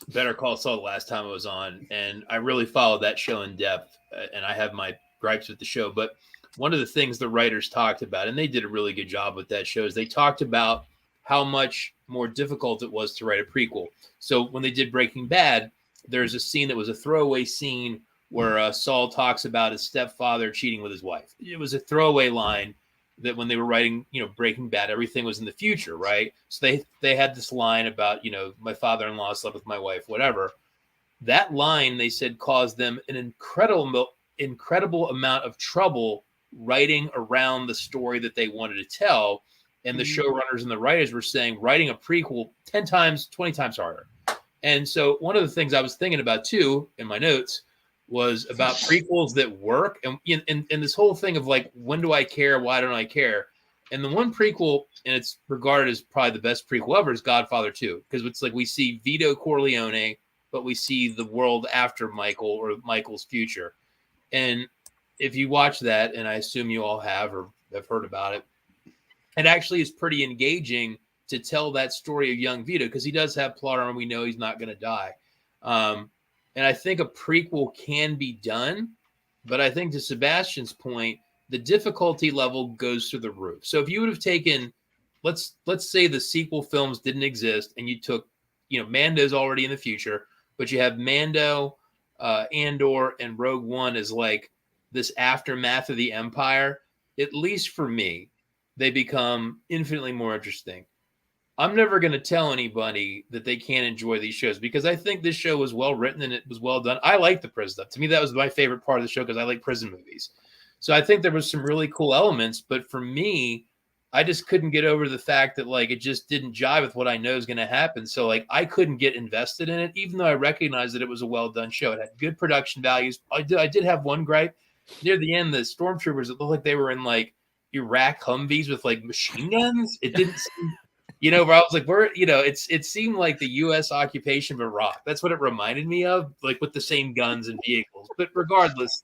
Better Call Saul the last time I was on, and I really followed that show in depth, and I have my gripes with the show. But one of the things the writers talked about, and they did a really good job with that show, is they talked about how much more difficult it was to write a prequel. So when they did Breaking Bad, there's a scene that was a throwaway scene where Saul talks about his stepfather cheating with his wife. It was a throwaway line that when they were writing, Breaking Bad, everything was in the future, right? So they had this line about, my father-in-law slept with my wife, whatever. That line, they said, caused them an incredible amount of trouble writing around the story that they wanted to tell. And the showrunners and the writers were saying writing a prequel 10 times, 20 times harder. And so one of the things I was thinking about too in my notes was about prequels that work, and this whole thing of when do I care, why don't I care? And the one prequel, and it's regarded as probably the best prequel ever, is Godfather 2, because it's we see Vito Corleone, but we see the world after Michael or Michael's future. And if you watch that, and I assume you all have or have heard about it, it actually is pretty engaging to tell that story of young Vito, because he does have plot armor. We know he's not going to die. And I think a prequel can be done, but I think to Sebastian's point, the difficulty level goes through the roof. So if you would have taken, let's say the sequel films didn't exist, and you took, Mando's already in the future, but you have Mando, Andor, and Rogue One as this aftermath of the Empire. At least for me, they become infinitely more interesting. I'm never going to tell anybody that they can't enjoy these shows, because I think this show was well written and it was well done. I like the prison stuff. To me, that was my favorite part of the show, because I like prison movies. So I think there was some really cool elements, but for me, I just couldn't get over the fact that it just didn't jive with what I know is going to happen. So I couldn't get invested in it, even though I recognized that it was a well done show. It had good production values. I did have one gripe near the end. The stormtroopers, it looked like they were in Iraq Humvees with machine guns. It didn't seem, where I was it seemed like the U.S. occupation of Iraq. That's what it reminded me of, with the same guns and vehicles. But regardless,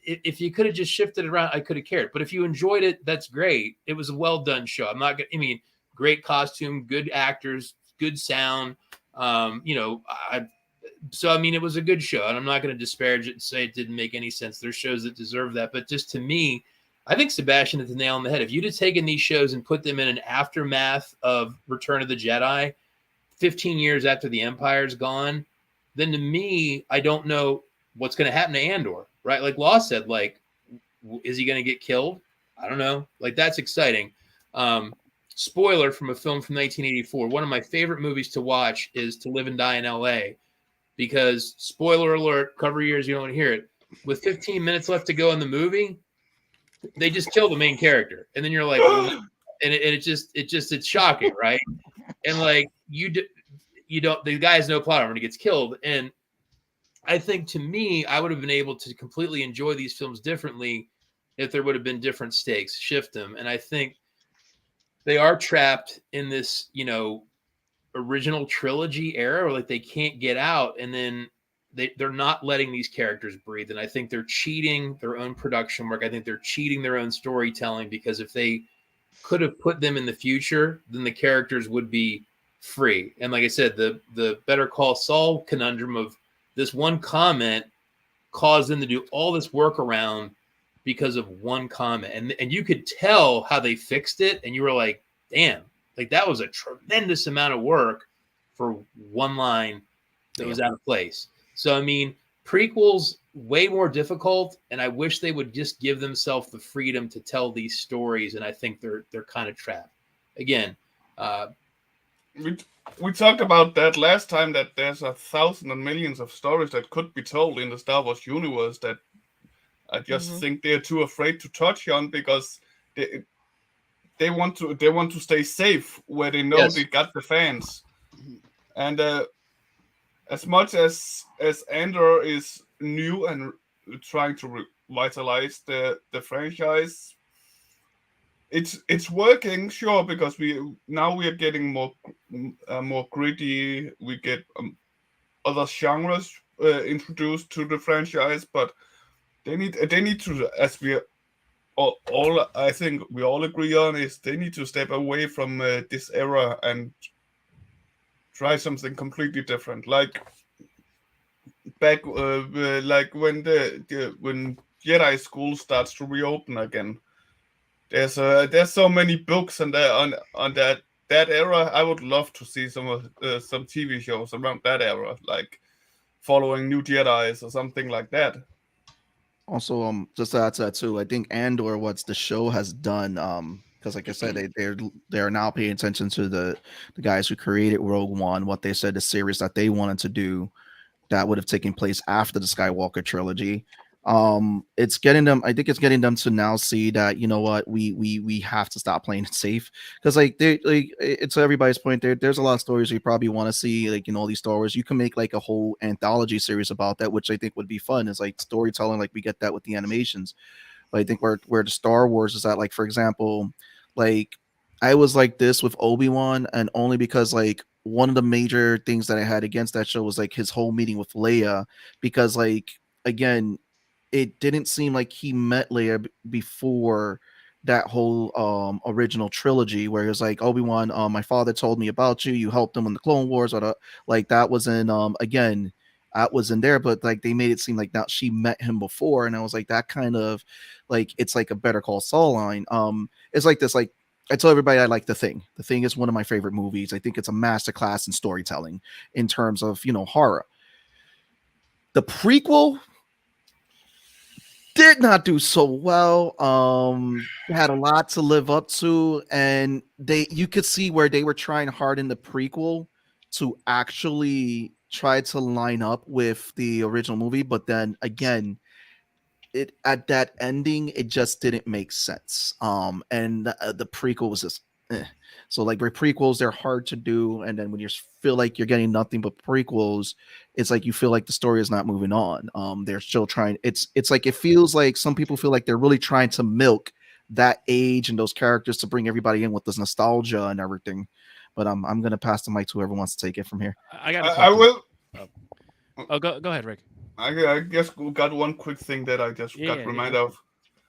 if you could have just shifted around, I could have cared. But if you enjoyed it, that's great. It was a well done show. I'm not gonna, great costume, good actors, good sound. It was a good show, and I'm not going to disparage it and say it didn't make any sense. There's shows that deserve that, but just to me, I think Sebastian hit the nail on the head. If you'd have taken these shows and put them in an aftermath of Return of the Jedi, 15 years after the Empire's gone, then to me, I don't know what's going to happen to Andor, right? Like Law said, is he going to get killed? I don't know. That's exciting. Spoiler from a film from 1984. One of my favorite movies to watch is To Live and Die in L.A., because, spoiler alert, cover your ears, you don't want to hear it. With 15 minutes left to go in the movie, they just kill the main character, and then you're like, it's shocking, right? And you don't, the guy has no plot armor when he gets killed. And I think, to me, I would have been able to completely enjoy these films differently if there would have been different stakes, shift them. And I think they are trapped in this, original trilogy era, where they can't get out, and then they're not letting these characters breathe. And I think they're cheating their own production work. I think they're cheating their own storytelling, because if they could have put them in the future, then the characters would be free. And like I said, the Better Call Saul conundrum of this one comment caused them to do all this work around because of one comment, and you could tell how they fixed it, and you were like, damn, like that was a tremendous amount of work for one line that was out of place. So I mean, prequels way more difficult, and I wish they would just give themselves the freedom to tell these stories, and I think they're kind of trapped. Again, we talked about that last time, that there's 1,000 and millions of stories that could be told in the Star Wars universe that I just think they're too afraid to touch on, because they want to stay safe where they know they got the fans. And as much as Andor is new and trying to revitalize the franchise, it's working, sure, because we are getting more gritty. We get other genres introduced to the franchise, but they need to, as we all I think we all agree on, is they need to step away from this era and try something completely different, like back like when when Jedi school starts to reopen again. There's so many books on that era. I would love to see some TV shows around that era, like following New Jedi's or something like that. Also, just to add to that too, I think Andor, what the show has done, because like I said, they're now paying attention to the guys who created Rogue One, what they said the series that they wanted to do that would have taken place after the Skywalker trilogy. It's getting them, I think it's getting them to now see that, you know what, we have to stop playing it safe, because like they like, it's everybody's point, there's a lot of stories you probably want to see, like, you know, all these Star Wars. You can make like a whole anthology series about that, which I think would be fun. It's like storytelling, like we get that with the animations. But I think where the Star Wars is at, like for example, like I was like this with Obi-Wan, and only because like one of the major things that I had against that show was like his whole meeting with Leia, because like again, it didn't seem like he met Leia before that whole original trilogy, where it was like, Obi-Wan, my father told me about you, you helped him in the Clone Wars, or like that was in again, that was in there, but like they made it seem like that she met him before, and I was like, that kind of like, it's like a Better Call Saul line. It's like this, like I tell everybody I like The Thing. The Thing is one of my favorite movies. I think it's a masterclass in storytelling in terms of, you know, horror. The prequel did not do so well. Had a lot to live up to, and you could see where they were trying hard in the prequel to actually try to line up with the original movie, but then again, it at that ending, it just didn't make sense. And the prequel was just so like with prequels, they're hard to do, and then when you feel like you're getting nothing but prequels, it's like you feel like the story is not moving on. They're still trying. It's like it feels like some people feel like they're really trying to milk that age and those characters to bring everybody in with this nostalgia and everything. But I'm gonna pass the mic to whoever wants to take it from here. I will. Oh, go ahead, Rick. I guess we got one quick thing that I just got reminded of.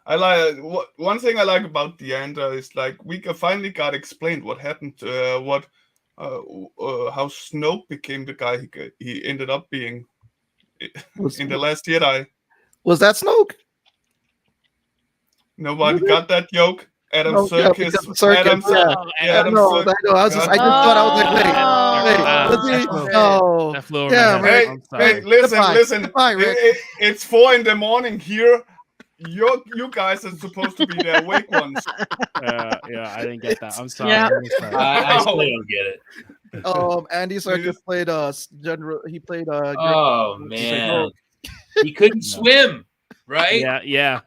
I like one thing I like about the end is like we finally got explained what happened, how Snoke became the guy he ended up being in the Last Jedi. Was that Snoke? Nobody got that joke. Adam Serkis. Adam Serkis. Adam Serkis. I just thought I was like, wait. That flew over my head. Hey, listen. Goodbye, Rick. It's 4 a.m. here. You guys are supposed to be the awake ones. Yeah, I didn't get that. I'm sorry. Yeah. I still don't get it. Andy Serkis played General. He played Oh man, he couldn't swim, right? Yeah.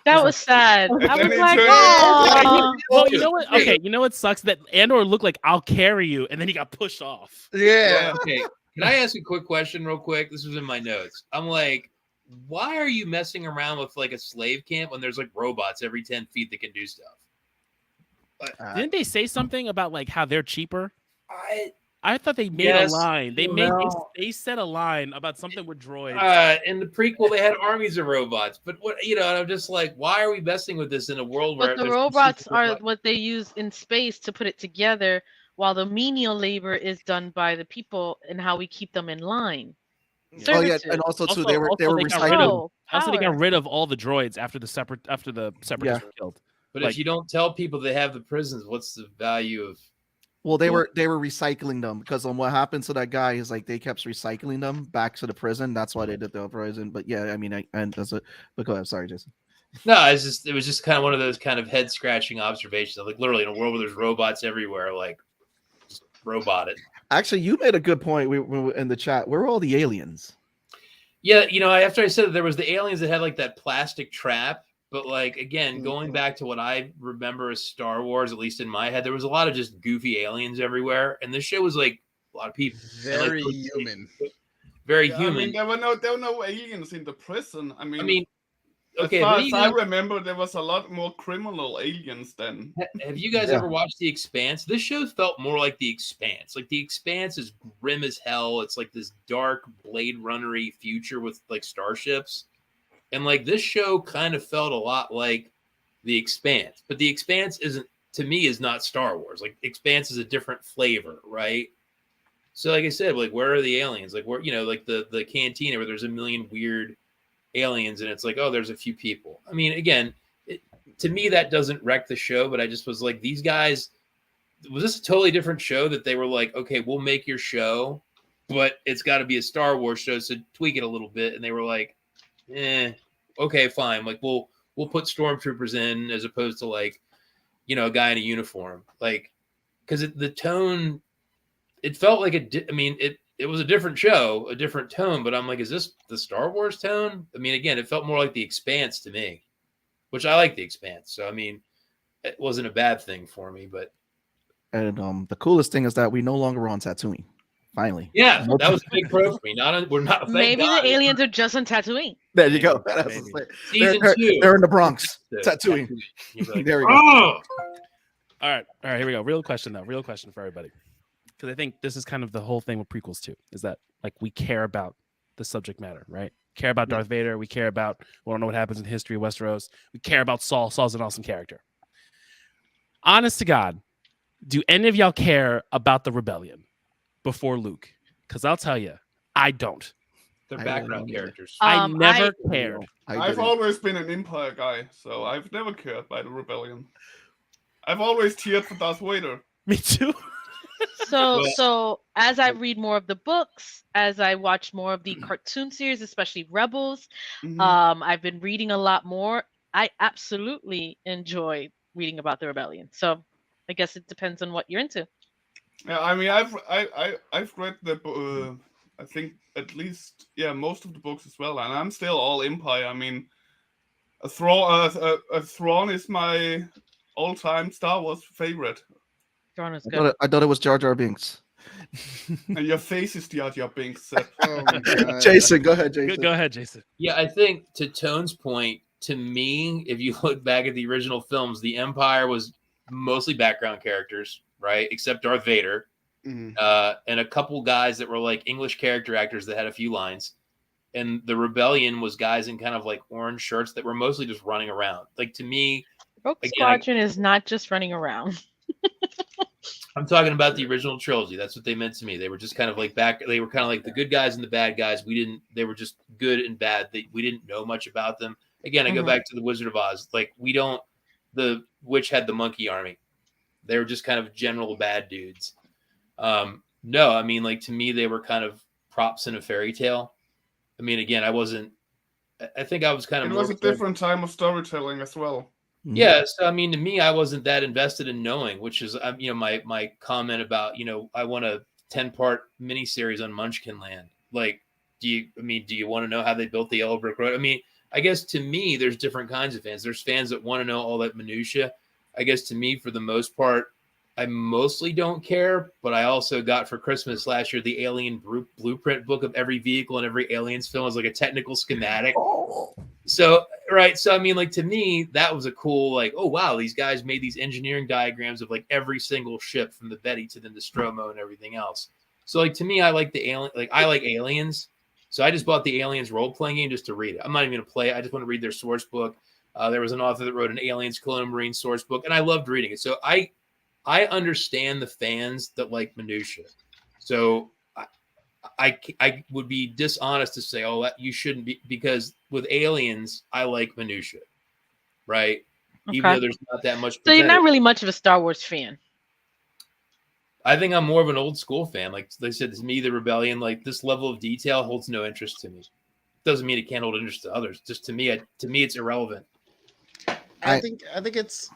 That was sad. I was like, oh. Well, you know what? Okay, you know what sucks? That Andor looked like I'll carry you, and then he got pushed off. Yeah. Okay. Can I ask a quick question, real quick? This was in my notes. I'm like, why are you messing around with like a slave camp when there's like robots every 10 feet that can do stuff? Didn't they say something about like how they're cheaper? I thought they made a line. They said a line about something with droids. In the prequel, they had armies of robots, but what and I'm just like, why are we messing with this in a world where but the robots are what they use in space to put it together, while the menial labor is done by the people and how we keep them in line. Oh yeah, Servitude. and also too, Also- they were also they got rid recycling. of- Oh, Also, they got power. rid of all the droids after the separatists were killed. But Like- if you don't tell people they have the prisons, what's the value of? Well, they Cool. were recycling them because what happened to that guy is like they kept recycling them back to the prison. That's why they did the uprising. But yeah, I mean, and that's it. But go ahead. Sorry, Jason. No, it was just kind of one of those kind of head scratching observations. Of like literally in a world where there's robots everywhere, like just robot it. Actually, you made a good point in the chat. Where are all the aliens? Yeah, after I said that there was the aliens that had like that plastic trap, but like again, going back to what I remember as Star Wars, at least in my head, there was a lot of just goofy aliens everywhere, and this show was like a lot of people, Very and, like, human. very Yeah, human. I mean, there were no aliens in the prison. I mean, okay, as far but as I remember, there was a lot more criminal aliens then. have you guys ever watched The Expanse? This show felt more like The Expanse. Like The Expanse is grim as hell. It's like this dark Blade Runner-y future with like starships. And like this show kind of felt a lot like The Expanse. But The Expanse to me is not Star Wars. Like Expanse is a different flavor, right? So like I said, like where are the aliens? Like where, like the cantina where there's a million weird aliens and it's like, oh, there's a few people. I mean, again, to me that doesn't wreck the show, but I just was like, these guys, was this a totally different show that they were like, okay, we'll make your show, but it's got to be a Star Wars show, so tweak it a little bit. And they were like, okay, fine. Like we'll put stormtroopers in as opposed to like, a guy in a uniform, like, because the tone, it felt like it was a different show, a different tone, but I'm like, is this the Star Wars tone? I mean, again, it felt more like The Expanse to me, which I like The Expanse. So, I mean, it wasn't a bad thing for me, but. And the coolest thing is that we no longer on Tatooine. Finally. Yeah, that was a big pro for me. We're not. Maybe God. the aliens are just on Tatooine. There you go. Maybe. Season 2. They're in the Bronx. Tatooine. Like, There we go. oh! All right, here we go. Real question for everybody, because I think this is kind of the whole thing with prequels too. Is that like we care about the subject matter, right? Care about Darth Vader. We care about. We don't know what happens in history of Westeros. We care about Saul. Saul's an awesome character. Honest to God, do any of y'all care about the rebellion before Luke? Because I'll tell you, I don't. They're I background don't characters. I never cared. I've always been an Empire guy, so I've never cared by the rebellion. I've always cheered for Darth Vader. Me too. So as I read more of the books, as I watch more of the cartoon series, especially Rebels, I've been reading a lot more. I absolutely enjoy reading about the rebellion. So I guess it depends on what you're into. Yeah, I mean, I've read the I think at least most of the books as well, and I'm still all Empire. I mean, a Thrawn is my all-time Star Wars favorite. Thrawn is good. I thought it was Jar Jar Binks. And your face is Jar Jar Binks. Seth. Oh my God. Jason, go ahead, Jason. Go ahead, Jason. Yeah, I think to Tone's point, to me, if you look back at the original films, the Empire was mostly background characters, right? Except Darth Vader. Mhm. And a couple guys that were like English character actors that had a few lines. And the Rebellion was guys in kind of like orange shirts that were mostly just running around. Like to me, Rogue again, Squadron is not just running around. I'm talking about the original trilogy. That's what they meant to me. They were just kind of like they were kind of like the good guys and the bad guys. They were just good and bad. We didn't know much about them. Again, I go back to the Wizard of Oz. Like the witch had the monkey army. They were just kind of general bad dudes. No, I mean, like to me, they were kind of props in a fairy tale. I mean, again, I think I was kind of. It was a different time of storytelling as well. Yeah, so I mean, to me, I wasn't that invested in knowing, which is, my comment about, I want a 10-part miniseries on Munchkin Land. Like, do you want to know how they built the Yellow Brick Road? I mean, I guess to me, there's different kinds of fans. There's fans that want to know all that minutia. I guess to me, for the most part, I mostly don't care, but I also got for Christmas last year the Alien Blueprint book of every vehicle in every Aliens film as like a technical schematic. So, right. So, I mean, like to me, that was a cool, like, oh, wow, these guys made these engineering diagrams of like every single ship from the Betty to the Nostromo and everything else. So, like, to me, I like I like Aliens. So I just bought the Aliens role-playing game just to read it. I'm not even going to play it. I just want to read their source book. There was an author that wrote an Aliens Colonial Marine source book, and I loved reading it. So I understand the fans that like minutia. So I would be dishonest to say, oh, that you shouldn't be, because with Aliens, I like minutia, right? Even Okay. though there's not that much. So you're presented. not really much of a Star Wars fan. I think I'm more of an old school fan. Like they said, to me, the Rebellion, like this level of detail holds no interest to me. Doesn't mean it can't hold interest to others. Just to me, it's irrelevant. I think it's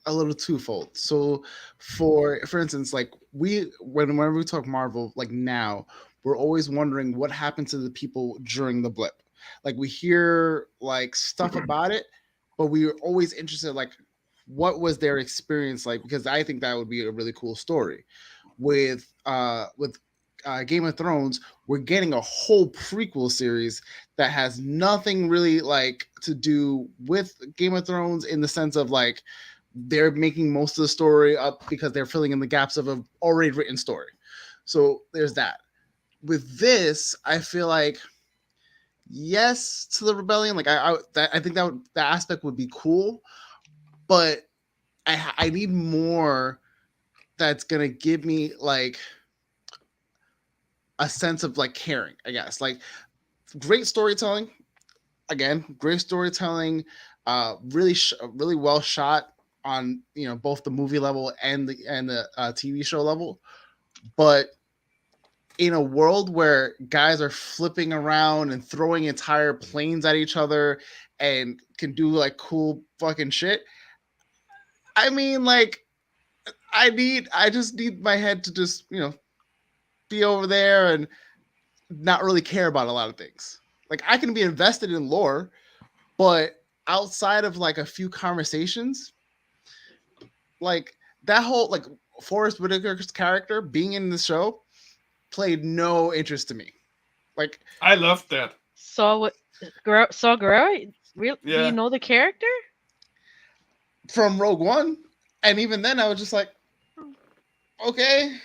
a little twofold. So for instance, like whenever we talk Marvel, like now, we're always wondering what happened to the people during the blip. Like we hear like stuff about it, but we are always interested, like what was their experience like? Because I think that would be a really cool story. With Game of Thrones, we're getting a whole prequel series that has nothing really like to do with Game of Thrones, in the sense of like they're making most of the story up because they're filling in the gaps of an already written story. So there's that. With this, I feel like yes to the Rebellion. Like I think that aspect would be cool, but I need more that's gonna give me like a sense of like caring, I guess. Like great storytelling, really well shot on both the movie level and the TV show level. But in a world where guys are flipping around and throwing entire planes at each other and can do like cool fucking shit, I mean, like I just need my head to just be over there and not really care about a lot of things. Like I can be invested in lore, but outside of like a few conversations, like that whole like Forrest Whitaker's character being in the show played no interest to me. Like I loved that. Saw Guerrero? Do you know the character? From Rogue One, and even then I was just like, okay.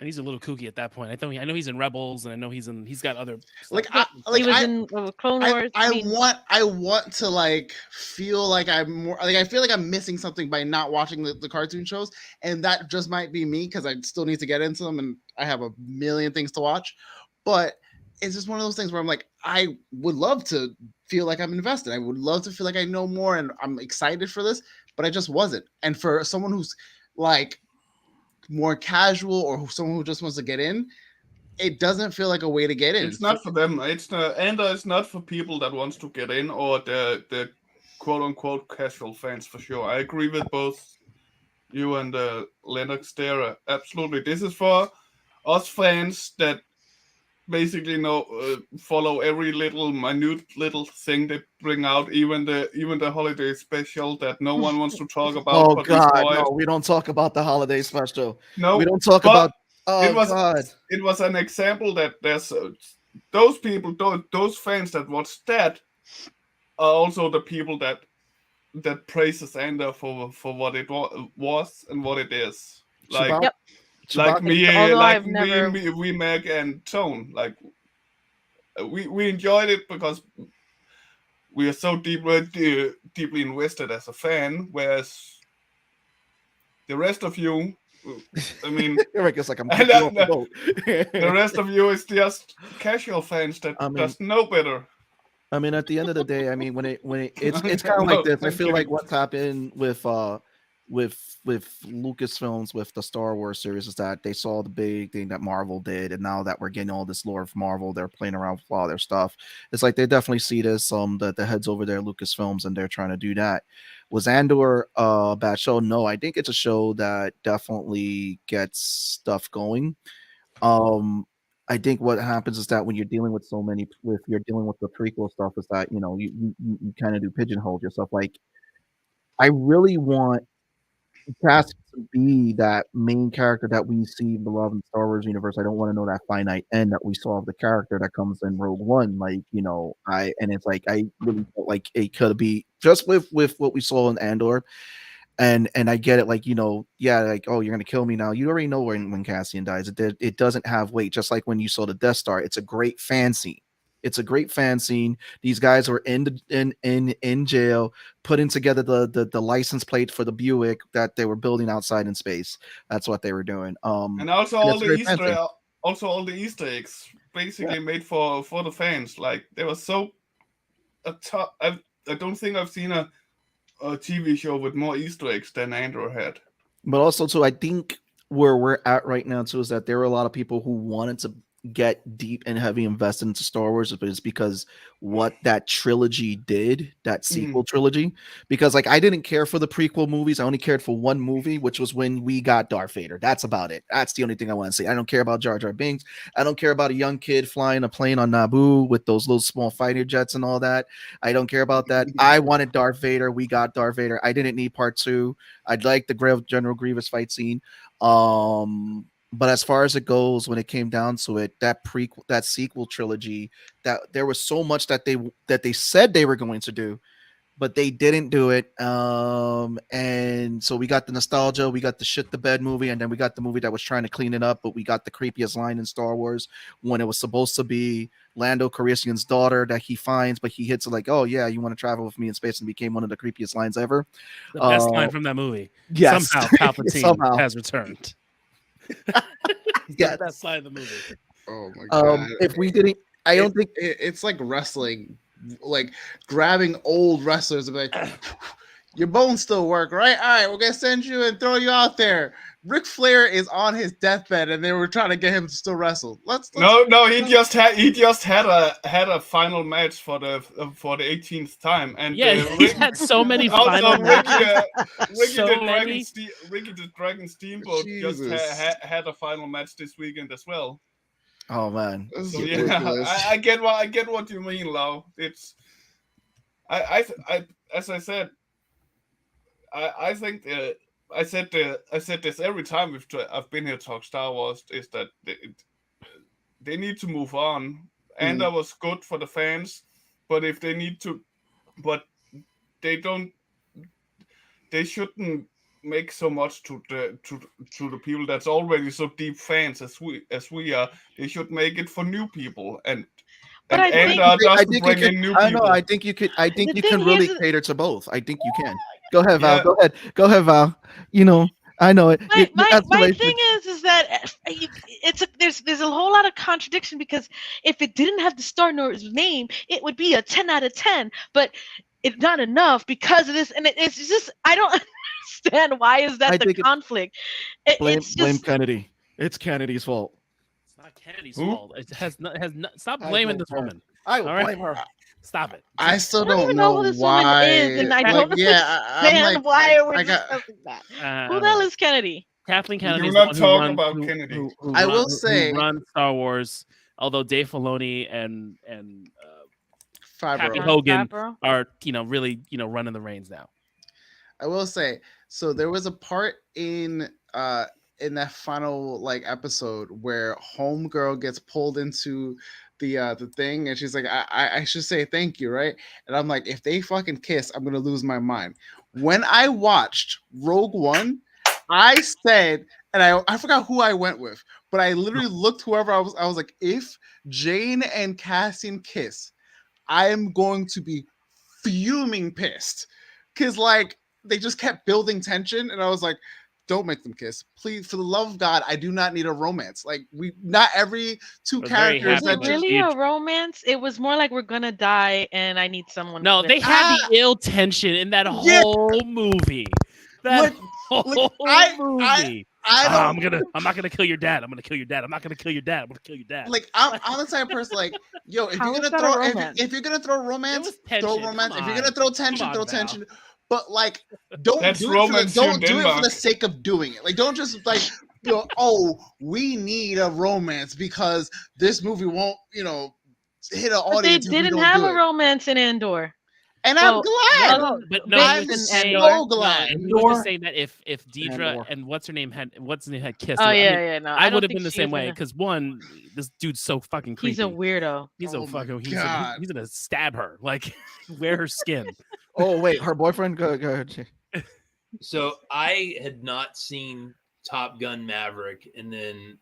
And he's a little kooky at that point. I know he's in Rebels, and I know he's got other like he was in Clone Wars. I want to like feel like I'm more like I feel like I'm missing something by not watching the cartoon shows, and that just might be me because I still need to get into them and I have a million things to watch. But it's just one of those things where I'm like, I would love to feel like I'm invested. I would love to feel like I know more and I'm excited for this, but I just wasn't. And for someone who's like more casual or someone who just wants to get in, it doesn't feel like a way to get in. It's not for them. Andor is not for people that wants to get in or the quote unquote casual fans, for sure. I agree with both you and Lenox there. Absolutely. This is for us fans that basically follow every minute little thing they bring out, even the holiday special that no one wants to talk about. Oh God, no, we don't talk about the holiday special. No, we don't talk about. It was an example that there's those people, those fans that watch that are also the people that praises Andor for what it was and what it is. Like yep. Like me, like me, Vmac and Tone. Like we enjoyed it because we are so deeply invested as a fan, whereas the rest of you, I mean, it's like the rest of you is just casual fans that just know better. I mean, at the end of the day, I mean, when it's kind of like this. I feel like what's happened with Lucasfilms with the Star Wars series is that they saw the big thing that Marvel did, and now that we're getting all this lore of Marvel, they're playing around with all their stuff. It's like they definitely see this the heads over there, Lucasfilms, and they're trying to do that. Was Andor a bad show? No, I think it's a show that definitely gets stuff going. I think what happens is that when you're dealing with you're dealing with the prequel stuff, is that you kind of do pigeonhole yourself. Like, I really want Cass to be that main character that we see beloved in the Star Wars universe. I don't want to know that finite end that we saw of the character that comes in Rogue One. Like, it's like I really felt like it could be just with what we saw in Andor. And I get it, like, like, oh, you're gonna kill me now. You already know when Cassian dies. It doesn't have weight, just like when you saw the Death Star. It's a great fan scene. It's a great fan scene. These guys were in jail, putting together the license plate for the Buick that they were building outside in space. That's what they were doing. And also all the also all the Easter eggs basically made for the fans. Like they were so I don't think I've seen a TV show with more Easter eggs than Andor had. But also, too, I think where we're at right now, too, is that there were a lot of people who wanted to get deep and heavy invested into Star Wars, but it's because what that trilogy did, that sequel trilogy, because like I didn't care for the prequel movies. I only cared for one movie, which was when we got Darth Vader. That's about it. That's the only thing I want to say. I don't care about Jar Jar Binks. I don't care about a young kid flying a plane on Naboo with those little small fighter jets and all that. I don't care about that. I wanted Darth Vader. We got Darth Vader. I didn't need part 2. I'd like the General Grievous fight scene. But as far as it goes, when it came down to it, that sequel trilogy, that there was so much that they said they were going to do, but they didn't do it. And so we got the nostalgia, we got the shit the bed movie, and then we got the movie that was trying to clean it up, but we got the creepiest line in Star Wars when it was supposed to be Lando Calrissian's daughter that he finds, but he hits it like, "Oh yeah, you want to travel with me in space," and became one of the creepiest lines ever. The best line from that movie. Yes. Somehow Palpatine has returned. Yeah, That's line of the movie. Oh my god! If we didn't, I don't think it's like wrestling, like grabbing old wrestlers and be like, your bones still work, right? All right, we're gonna send you and throw you out there. Ric Flair is on his deathbed, and they were trying to get him to still wrestle. Let's No, he just had a final match for the 18th time, and yeah, he had so many final matches. Ricky the Dragon Steamboat just had a final match this weekend as well. Oh man, so, yeah, I get what you mean, Lau. It's I as I said, I think. I said this every time I've been here to talk Star Wars, is that they need to move on. Andor was good for the fans, but if they need to, but they shouldn't make so much to the people that's already so deep fans as we are. They should make it for new people and. But I think you can really cater to both. I think you can. Go ahead, Val. Yeah. Go ahead, Val. You know, I know it. My thing is that there's a whole lot of contradiction, because if it didn't have the Star Wars name, it would be a 10 out of 10. But it's not enough because of this, and it's just I don't understand why is that the conflict. Blame Kennedy. It's Kennedy's fault. Not Kennedy's fault. It has stop blaming this woman. I will blame her. Stop it. I still don't know who this woman is, and I don't understand why we're discussing that. Who the hell is Kennedy? Kathleen Kennedy. You're not talking about Kennedy. I will say, who run Star Wars. Although Dave Filoni and Happy Hogan are really running the reins now. I will say, so there was a part in that final episode where Homegirl gets pulled into the thing, and she's like, I should say thank you, right? And I'm like, if they fucking kiss, I'm gonna lose my mind. When I watched Rogue One, I said, and I forgot who I went with, but I literally looked whoever I was like, if Jane and Cassian kiss, I am going to be fuming pissed, because they just kept building tension, and I was like, don't make them kiss, please, for the love of God. I do not need a romance. Not every two characters. Was it really a romance? It was more like we're gonna die, and I need someone. No, they had the ill tension in that whole movie. That whole movie. I'm not gonna kill your dad. I'm gonna kill your dad. I'm not gonna kill your dad. I'm gonna kill your dad. I'm the type of person yo, if you're gonna throw romance, throw romance. If you're gonna throw tension, throw tension. But don't do it for the sake of doing it. Don't just we need a romance because this movie won't, hit an audience. They didn't have a romance in Andor. And I'm glad. I'm so glad. You were just saying that if Deidre and what's her name had kissed. Oh no, I would have been the same way, because one, this dude's so fucking creepy. He's a weirdo. He's gonna stab her, wear her skin. Oh wait, her boyfriend. Go ahead. So I had not seen Top Gun Maverick, and then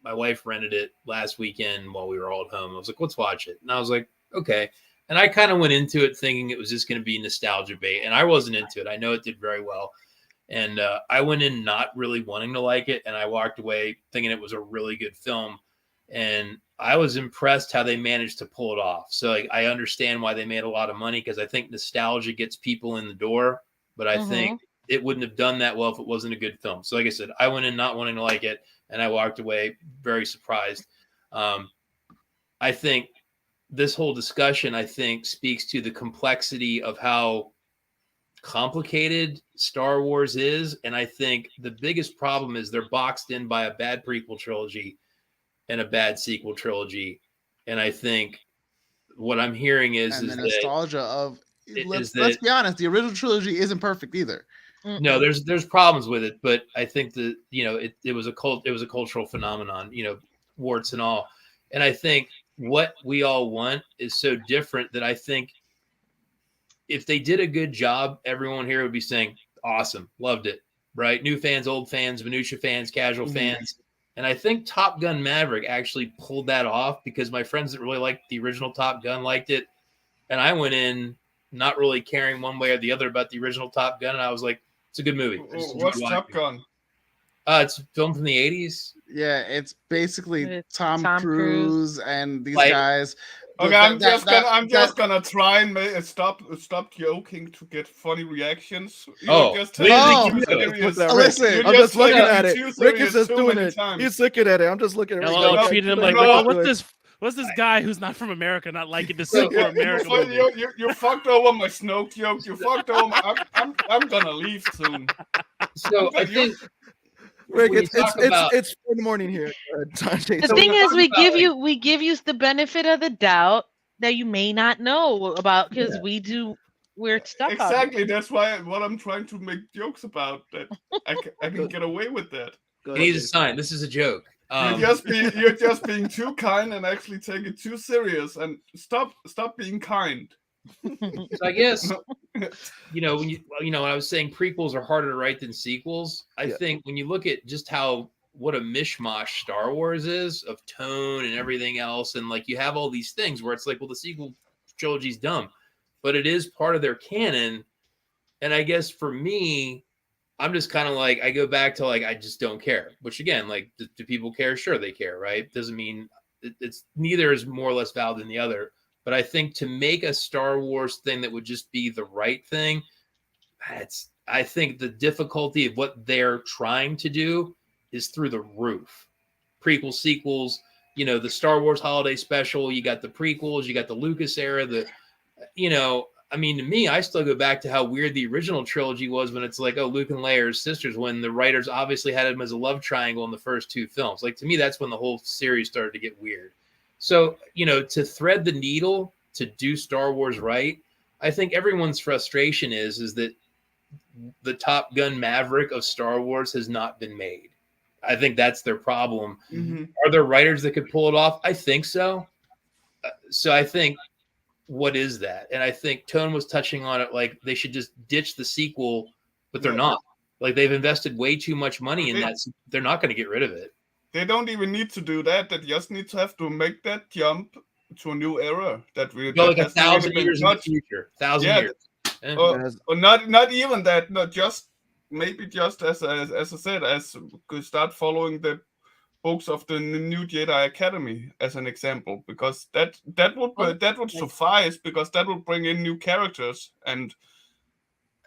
my wife rented it last weekend while we were all at home. I was like, let's watch it, and I was like, okay. And I kind of went into it thinking it was just going to be nostalgia bait, and I wasn't into it. I know it did very well. And I went in not really wanting to like it, and I walked away thinking it was a really good film. And I was impressed how they managed to pull it off. So like, I understand why they made a lot of money, because I think nostalgia gets people in the door, but I think it wouldn't have done that well if it wasn't a good film. So like I said, I went in not wanting to like it, and I walked away very surprised. I think this whole discussion, I think, speaks to the complexity of how complicated Star Wars is. And I think the biggest problem is they're boxed in by a bad prequel trilogy and a bad sequel trilogy. And I think what I'm hearing is the that nostalgia of let's be honest, the original trilogy isn't perfect either. No, there's problems with it, but I think that, you know, it was a cultural phenomenon, you know, warts and all. And I think what we all want is so different that I think if they did a good job, everyone here would be saying, awesome, loved it, right? New fans, old fans, Medusa fans, casual fans. And I think Top Gun Maverick actually pulled that off, because my friends that really liked the original Top Gun liked it. And I went in not really caring one way or the other about the original Top Gun. And I was like, it's a good movie. What's Top Gun? It's filmed from the 80s. Yeah, it's basically It's Tom Tom Cruise and these Like- guys. Okay, I'm just gonna try and stop joking to get funny reactions. Listen, I'm just looking at it. Rick is just doing it. He's looking at it. I'm just looking at it. LOL treated him like, No. what's this guy who's not from America not liking the suit for America? You fucked over my Snoke joke. You fucked over. I'm gonna leave soon. So I think Rick, when you talk about- it's 4 in the morning here. The So thing we're is, we talking about, give you the benefit of the doubt that you may not know about, because we do weird stuff. Exactly. That's what I'm trying to make jokes about. That I can get away with that. he needs a sign. This is a joke. You're just being too kind and actually take it too serious. And stop being kind. So I guess, you know, when I was saying prequels are harder to write than sequels, I think when you look at just what a mishmash Star Wars is of tone and everything else, and like you have all these things where it's like, well, the sequel trilogy's dumb, but it is part of their canon. And I guess for me, I'm just kind of like, I go back to like, I just don't care. Which again, like, do people care? Sure, they care, right? Doesn't mean it's neither is more or less valid than the other. But I think to make a Star Wars thing that would just be the right thing, I think the difficulty of what they're trying to do is through the roof. Prequels, sequels, you know, the Star Wars Holiday Special, you got the prequels, you got the Lucas era, I mean, to me, I still go back to how weird the original trilogy was when it's like, oh, Luke and Leia are sisters, when the writers obviously had them as a love triangle in the first 2 films. Like, to me, that's when the whole series started to get weird. So, you know, to thread the needle, to do Star Wars right, I think everyone's frustration is that the Top Gun Maverick of Star Wars has not been made. I think that's their problem. Are there writers that could pull it off? I think so. So I think, what is that? And I think Tone was touching on it, like they should just ditch the sequel, but they're not. Like, they've invested way too much money in that. They're not going to get rid of it. They don't even need to do that. They just need to have to make that jump to a new era that we go like 1,000 years in the future. 1,000 years. Or not even that. Not just maybe just as I said, as could start following the books of the new Jedi Academy as an example, because that would suffice, because that would bring in new characters and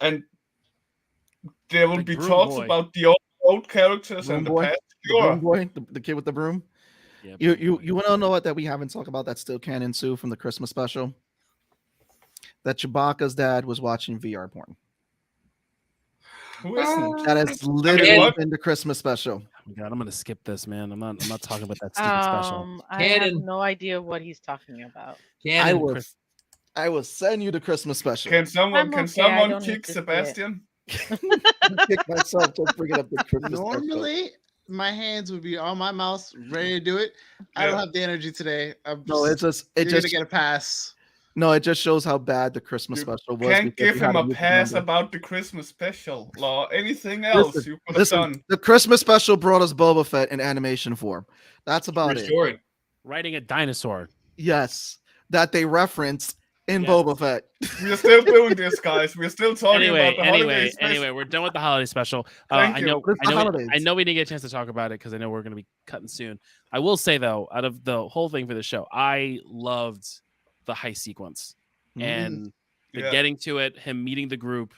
there will be talks about the old characters and the past. The broom boy, the kid with the broom. Yeah, You want to know what that we haven't talked about that's still canon, Sue, from the Christmas special? That Chewbacca's dad was watching VR porn. Who isn't? That is literally in the Christmas special. Oh God, I'm gonna skip this, man. I'm not talking about that stupid special. I have no idea what he's talking about. I will send you the Christmas special. Can someone kick Sebastian? Kick myself to bring it up the Christmas Normally, special. My hands would be on my mouse, ready to do it. I don't have the energy today. It just get a pass. No, it just shows how bad the Christmas special was. Can't give him a pass about the Christmas special. Or anything else you could have done. The Christmas special brought us Boba Fett in animation form. That's about it. Riding a dinosaur. Yes, that they reference in Yes. Boba Fett. We are still doing this, guys. We are still talking about the holiday special. Anyway, we're done with the holiday special. Thank I you. know, It's the holidays. I know we didn't get a chance to talk about it because I know we're going to be cutting soon. I will say though, out of the whole thing for the show, I loved the heist sequence and the getting to it, him meeting the group,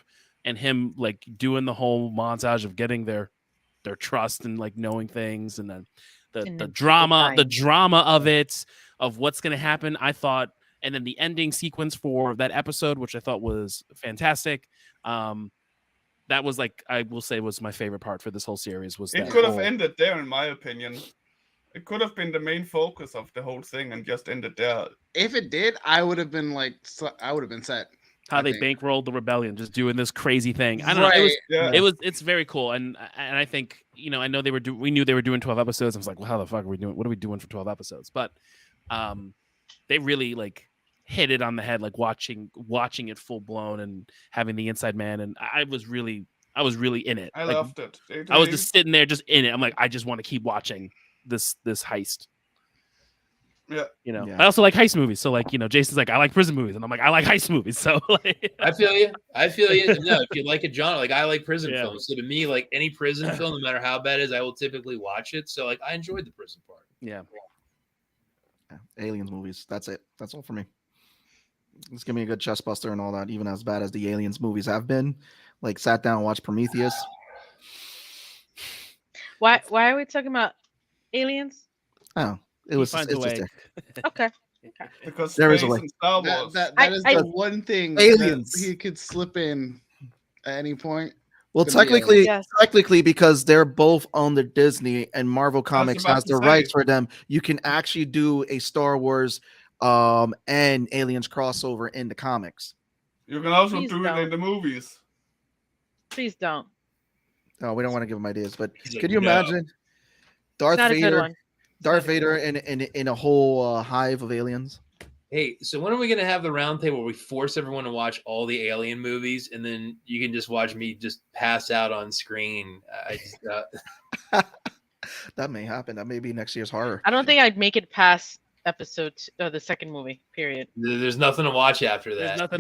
and him like doing the whole montage of getting their trust and like knowing things, and then the drama of it, of what's going to happen. I thought. And then the ending sequence for that episode, which I thought was fantastic. That was like, I will say, was my favorite part for this whole series. Was it that could have ended there, in my opinion. It could have been the main focus of the whole thing and just ended there. If it did, I would have been set. how they bankrolled the rebellion, just doing this crazy thing. I don't know. It's very cool, and I think I know we knew they were doing 12 episodes. I was like, well, how the fuck are we doing? What are we doing for 12 episodes? But they really like hit it on the head, like watching it full blown and having the inside man, and I was really in it. I loved it. I was just sitting there, just in it. I'm like, I just want to keep watching this heist. Yeah. I also like heist movies. So like, Jason's like, I like prison movies, and I'm like, I like heist movies. So like, I feel you. No, if you like a genre, like I like prison films. So to me, like any prison film, no matter how bad it is, I will typically watch it. So like, I enjoyed the prison part. Yeah. Aliens movies. That's it. That's all for me. Just give me a good chest buster and all that, even as bad as the Aliens movies have been. Like, sat down and watched Prometheus. Why are we talking about aliens? Oh, it's just Okay. Because there is a way. Star Wars. That is the one thing aliens that he could slip in at any point. Well, technically, because they're both under Disney and Marvel Comics has the rights for them, you can actually do a Star Wars and Aliens crossover in the comics. You can also do it in the movies. Please don't. No, we don't want to give them ideas, but can you imagine Darth Vader in a whole hive of aliens? Hey, so when are we going to have the round table where we force everyone to watch all the Alien movies, and then you can just watch me just pass out on screen? That may happen. That may be next year's horror. I don't think I'd make it past the second movie. Period. There's nothing to watch after that.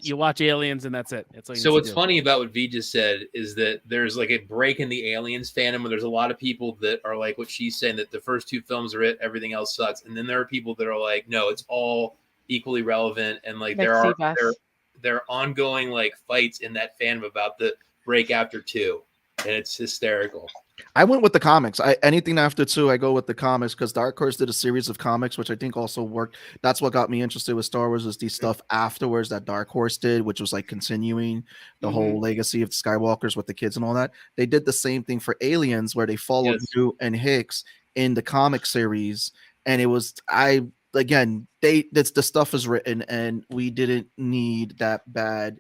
You watch Aliens, and that's it. So what's funny about what V just said is that there's like a break in the Aliens fandom where there's a lot of people that are like what she's saying, that the first two films are it, everything else sucks, and then there are people that are like, no, it's all equally relevant, and like there are ongoing like fights in that fandom about the break after 2, and it's hysterical. I went with the comics. Anything after 2, I go with the comics because Dark Horse did a series of comics, which I think also worked. That's what got me interested with Star Wars, is the stuff afterwards that Dark Horse did, which was like continuing the whole legacy of Skywalkers with the kids and all that. They did the same thing for Aliens, where they followed Drew and Hicks in the comic series, and it was the stuff is written, and we didn't need that bad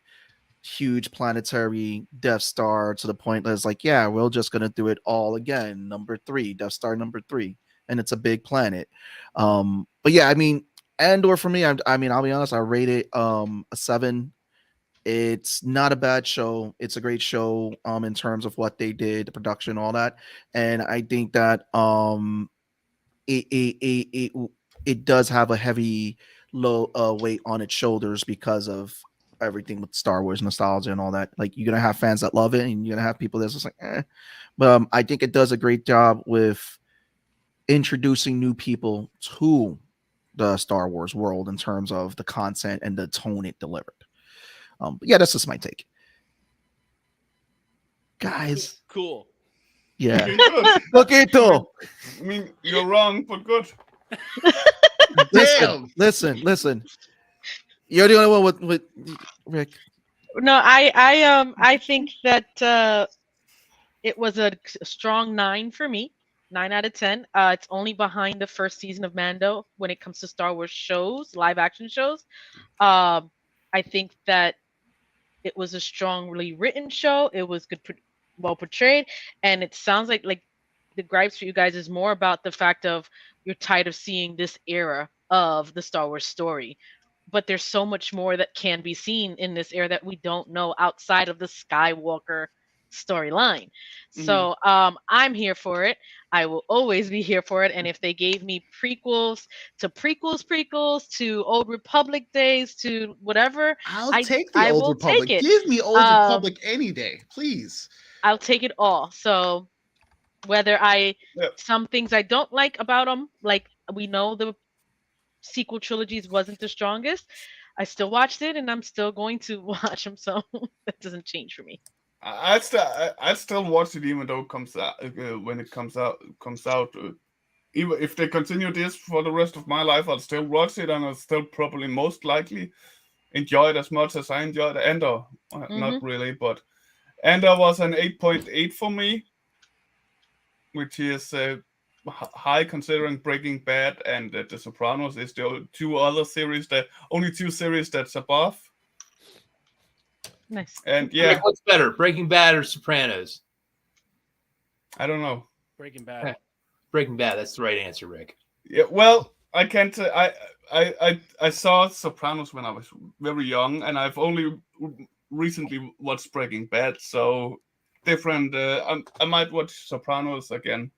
huge planetary Death Star to the point that it's like, yeah, we're just gonna do it all again. Number 3, Death Star number 3, and it's a big planet. But yeah, I mean, Andor for me, I mean, I'll be honest, I rate it a 7. It's not a bad show. It's a great show in terms of what they did, the production, all that, and I think that it does have a heavy low weight on its shoulders because of everything with Star Wars nostalgia and all that. Like, you're gonna have fans that love it, and you're gonna have people that's just like, eh. But I think it does a great job with introducing new people to the Star Wars world in terms of the content and the tone it delivered. But yeah, that's just my take, guys. Cool. Yeah. Poquito. I mean, you're wrong, but good. Listen. You're the only one with Rick. No, I think that it was a strong 9 for me. 9 out of 10. It's only behind the first season of Mando when it comes to Star Wars shows, live action shows. I think that it was a strongly written show. It was well portrayed, and it sounds like the gripes for you guys is more about the fact of you're tired of seeing this era of the Star Wars story. But there's so much more that can be seen in this era that we don't know outside of the Skywalker storyline. Mhm. So I'm here for it. I will always be here for it. And if they gave me prequels to Old Republic days to whatever, I'll I take the I Old will take Republic. it. Give me Old Um, Republic any day, please. I'll take it all. So whether Yeah. some things I don't like about them, like we know the sequel trilogies wasn't the strongest, I still watched it and I'm still going to watch them. So that doesn't change for me. I'd still watch it even though it comes out when it comes out. Even if they continue this for the rest of my life, I'll still watch it and I'll still probably most likely enjoy it as much as I enjoyed Andor. Not really, but Andor was an 8.8 for me, which is high considering Breaking Bad and The Sopranos is the only two series that's above. Nice. And Rick, yeah, what's better, Breaking Bad or Sopranos? I don't know. Breaking Bad. Breaking Bad. That's the right answer, Rick. Yeah, well, I can't. I saw Sopranos when I was very young, and I've only recently watched Breaking Bad, so different. I might watch Sopranos again.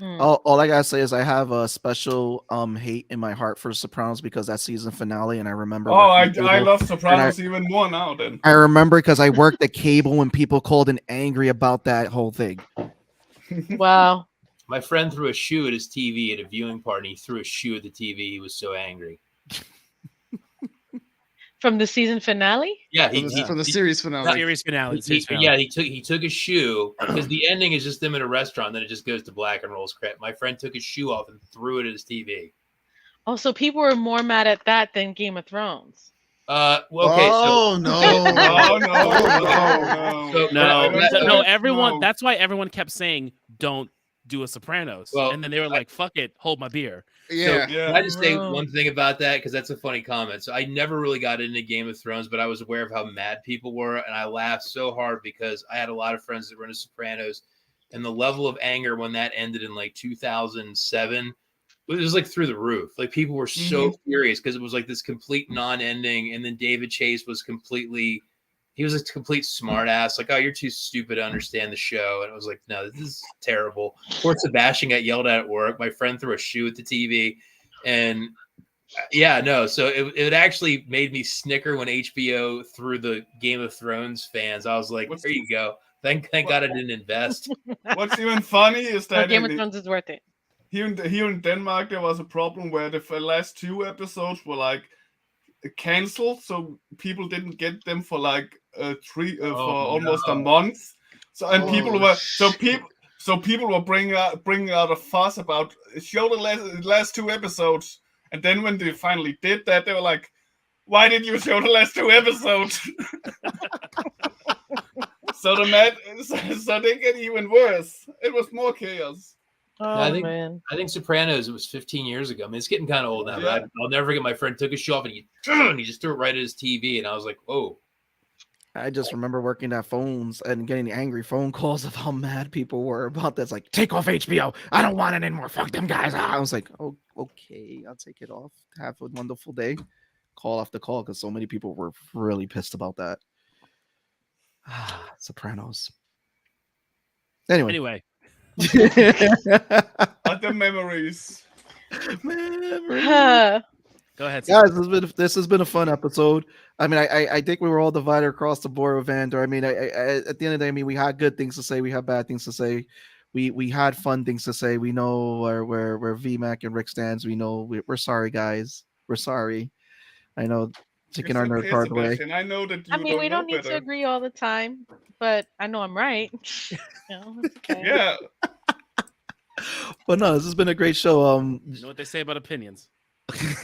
All I gotta say is I have a special hate in my heart for Sopranos because that season finale, and I remember. Oh, I love Sopranos even more now. Then I remember because I worked at cable when people called in angry about that whole thing. Wow. My friend threw a shoe at his TV at a viewing party. He threw a shoe at the TV. He was so angry. From the season finale? Yeah, From the series finale. Series finale. He took his shoe because the ending is just them in a restaurant. Then it just goes to black and rolls credit. My friend took his shoe off and threw it at his TV. Oh, so people were more mad at that than Game of Thrones. Okay. Oh so no. Everyone. No. That's why everyone kept saying, "Don't do a Sopranos," Well, and then they were like, "Fuck it, hold my beer." Yeah. Can I just say one thing about that? Because that's a funny comment. So I never really got into Game of Thrones, but I was aware of how mad people were. And I laughed so hard because I had a lot of friends that were into Sopranos. And the level of anger when that ended in like 2007, it was like through the roof. Like people were so furious because it was like this complete non-ending. And then David Chase was he was a complete smartass. Like, oh, you're too stupid to understand the show. And it was like, no, this is terrible. Poor Sebastian got yelled at work. My friend threw a shoe at the TV. And yeah, no. So it actually made me snicker when HBO threw the Game of Thrones fans. I was like, there you go. Thank God I didn't invest. What's even funny is that Game of Thrones is worth it. Here in Denmark, there was a problem where the last two episodes were like canceled, so people didn't get them for like almost a month. So and people were bringing out a fuss about show the last two episodes, and then when they finally did that, they were like, "Why did you show the last two episodes?" So they get even worse. It was more chaos. Oh, man. I think Sopranos, it was 15 years ago. I mean, it's getting kind of old now. Yeah. But I'll never forget my friend took his shoe off and he just threw it right at his TV. And I was like, whoa. I just remember working at phones and getting angry phone calls of how mad people were about this. Like, take off HBO. I don't want it anymore. Fuck them guys. I was like, oh, okay, I'll take it off. Have a wonderful day. Call after call because so many people were really pissed about that. Sopranos. Anyway. Other memories. Go ahead, guys. This has been a fun episode. I mean, I think we were all divided across the board with Andor. I mean, I at the end of the day, I mean, we had good things to say, we had bad things to say, we had fun things to say. We know where Vmac and Rick stands. We know we're sorry, guys. We're sorry. I know taking our nerd card away. I know that. We don't need to agree all the time, but I know I'm right. Okay. Yeah. But no, this has been a great show. You know what they say about opinions?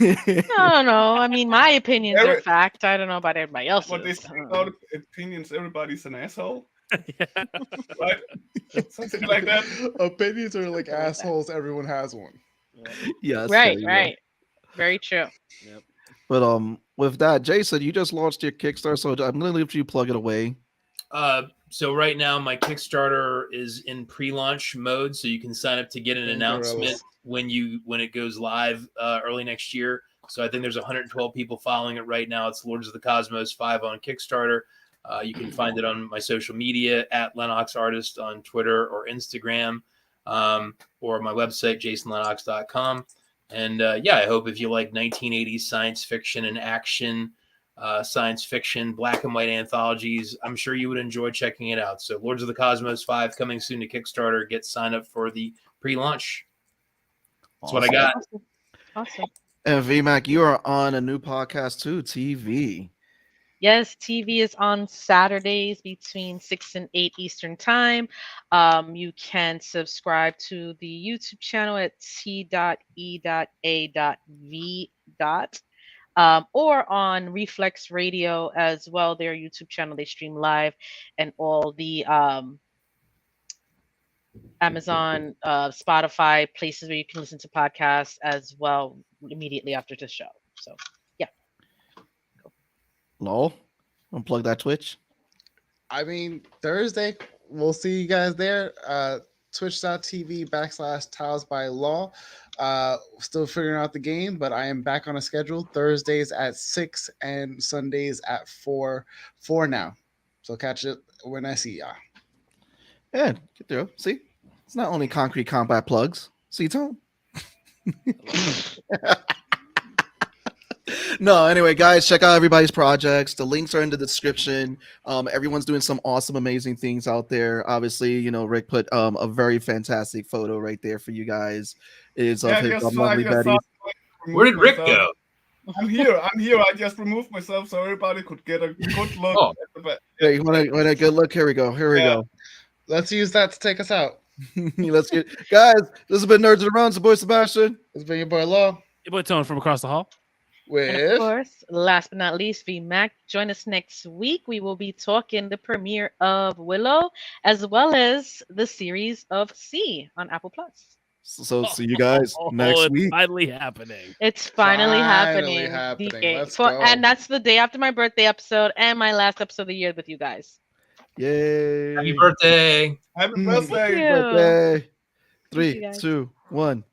No. I mean, my opinions are fact. I don't know about everybody else's. What they say about opinions, everybody's an asshole. Right? Something like that. Opinions are like assholes. Everyone has one. Yes. Right. Very true. Yep. But with that, Jason, you just launched your Kickstarter, so I'm gonna leave you plug it away. So right now my Kickstarter is in pre-launch mode, so you can sign up to get an announcement when it goes live early next year. So I think there's 112 people following it right now. It's Lords of the Cosmos 5 on Kickstarter. You can find it on my social media at Lenox Artist on Twitter or Instagram, or my website, jasonlenox.com. And yeah, I hope if you like 1980s science fiction and action, science fiction, black and white anthologies, I'm sure you would enjoy checking it out. So Lords of the Cosmos 5 coming soon to Kickstarter. Get signed up for the pre-launch. That's what I got. Awesome. And VMAC, you are on a new podcast too, TV. Yes, TV is on Saturdays between 6 and 8 Eastern Time. You can subscribe to the YouTube channel at T.E.A.V. Or on Reflex Radio as well, their YouTube channel. They stream live, and all the Amazon, Spotify, places where you can listen to podcasts as well immediately after the show. So, yeah. Lol, unplug that Twitch. I mean, Thursday, we'll see you guys there. Twitch.tv/Tiles by Law. Still figuring out the game, but I am back on a schedule. Thursdays at 6 and Sundays at 4 now. So catch it when I see y'all. Yeah, get there. See, it's not only concrete combat plugs. See, Tone. No, anyway, guys, check out everybody's projects. The links are in the description. Everyone's doing some awesome, amazing things out there. Obviously, you know, Rick put a very fantastic photo right there for you guys. It is of his lovely Betty. Where did Rick go? I'm here. I just removed myself so everybody could get a good look at the back. Yeah, you want a good look? Here we go. Here we go. Let's use that to take us out. Let's get guys. This has been Nerds of the Round. It's your boy Sebastian. It's been your boy Law. Your boy Tone from across the hall. And of With course, last but not least, VMAC. Join us next week. We will be talking the premiere of Willow, as well as the series of C on Apple Plus. So see you guys next it's week. finally happening. It's finally Finally happening. happening. DK. Let's go. And that's the day after my birthday episode and my last episode of the year with you guys. Yay! Happy birthday. Happy Mm. birthday. Thank you. Birthday. Thank you, 3, guys. 2, 1.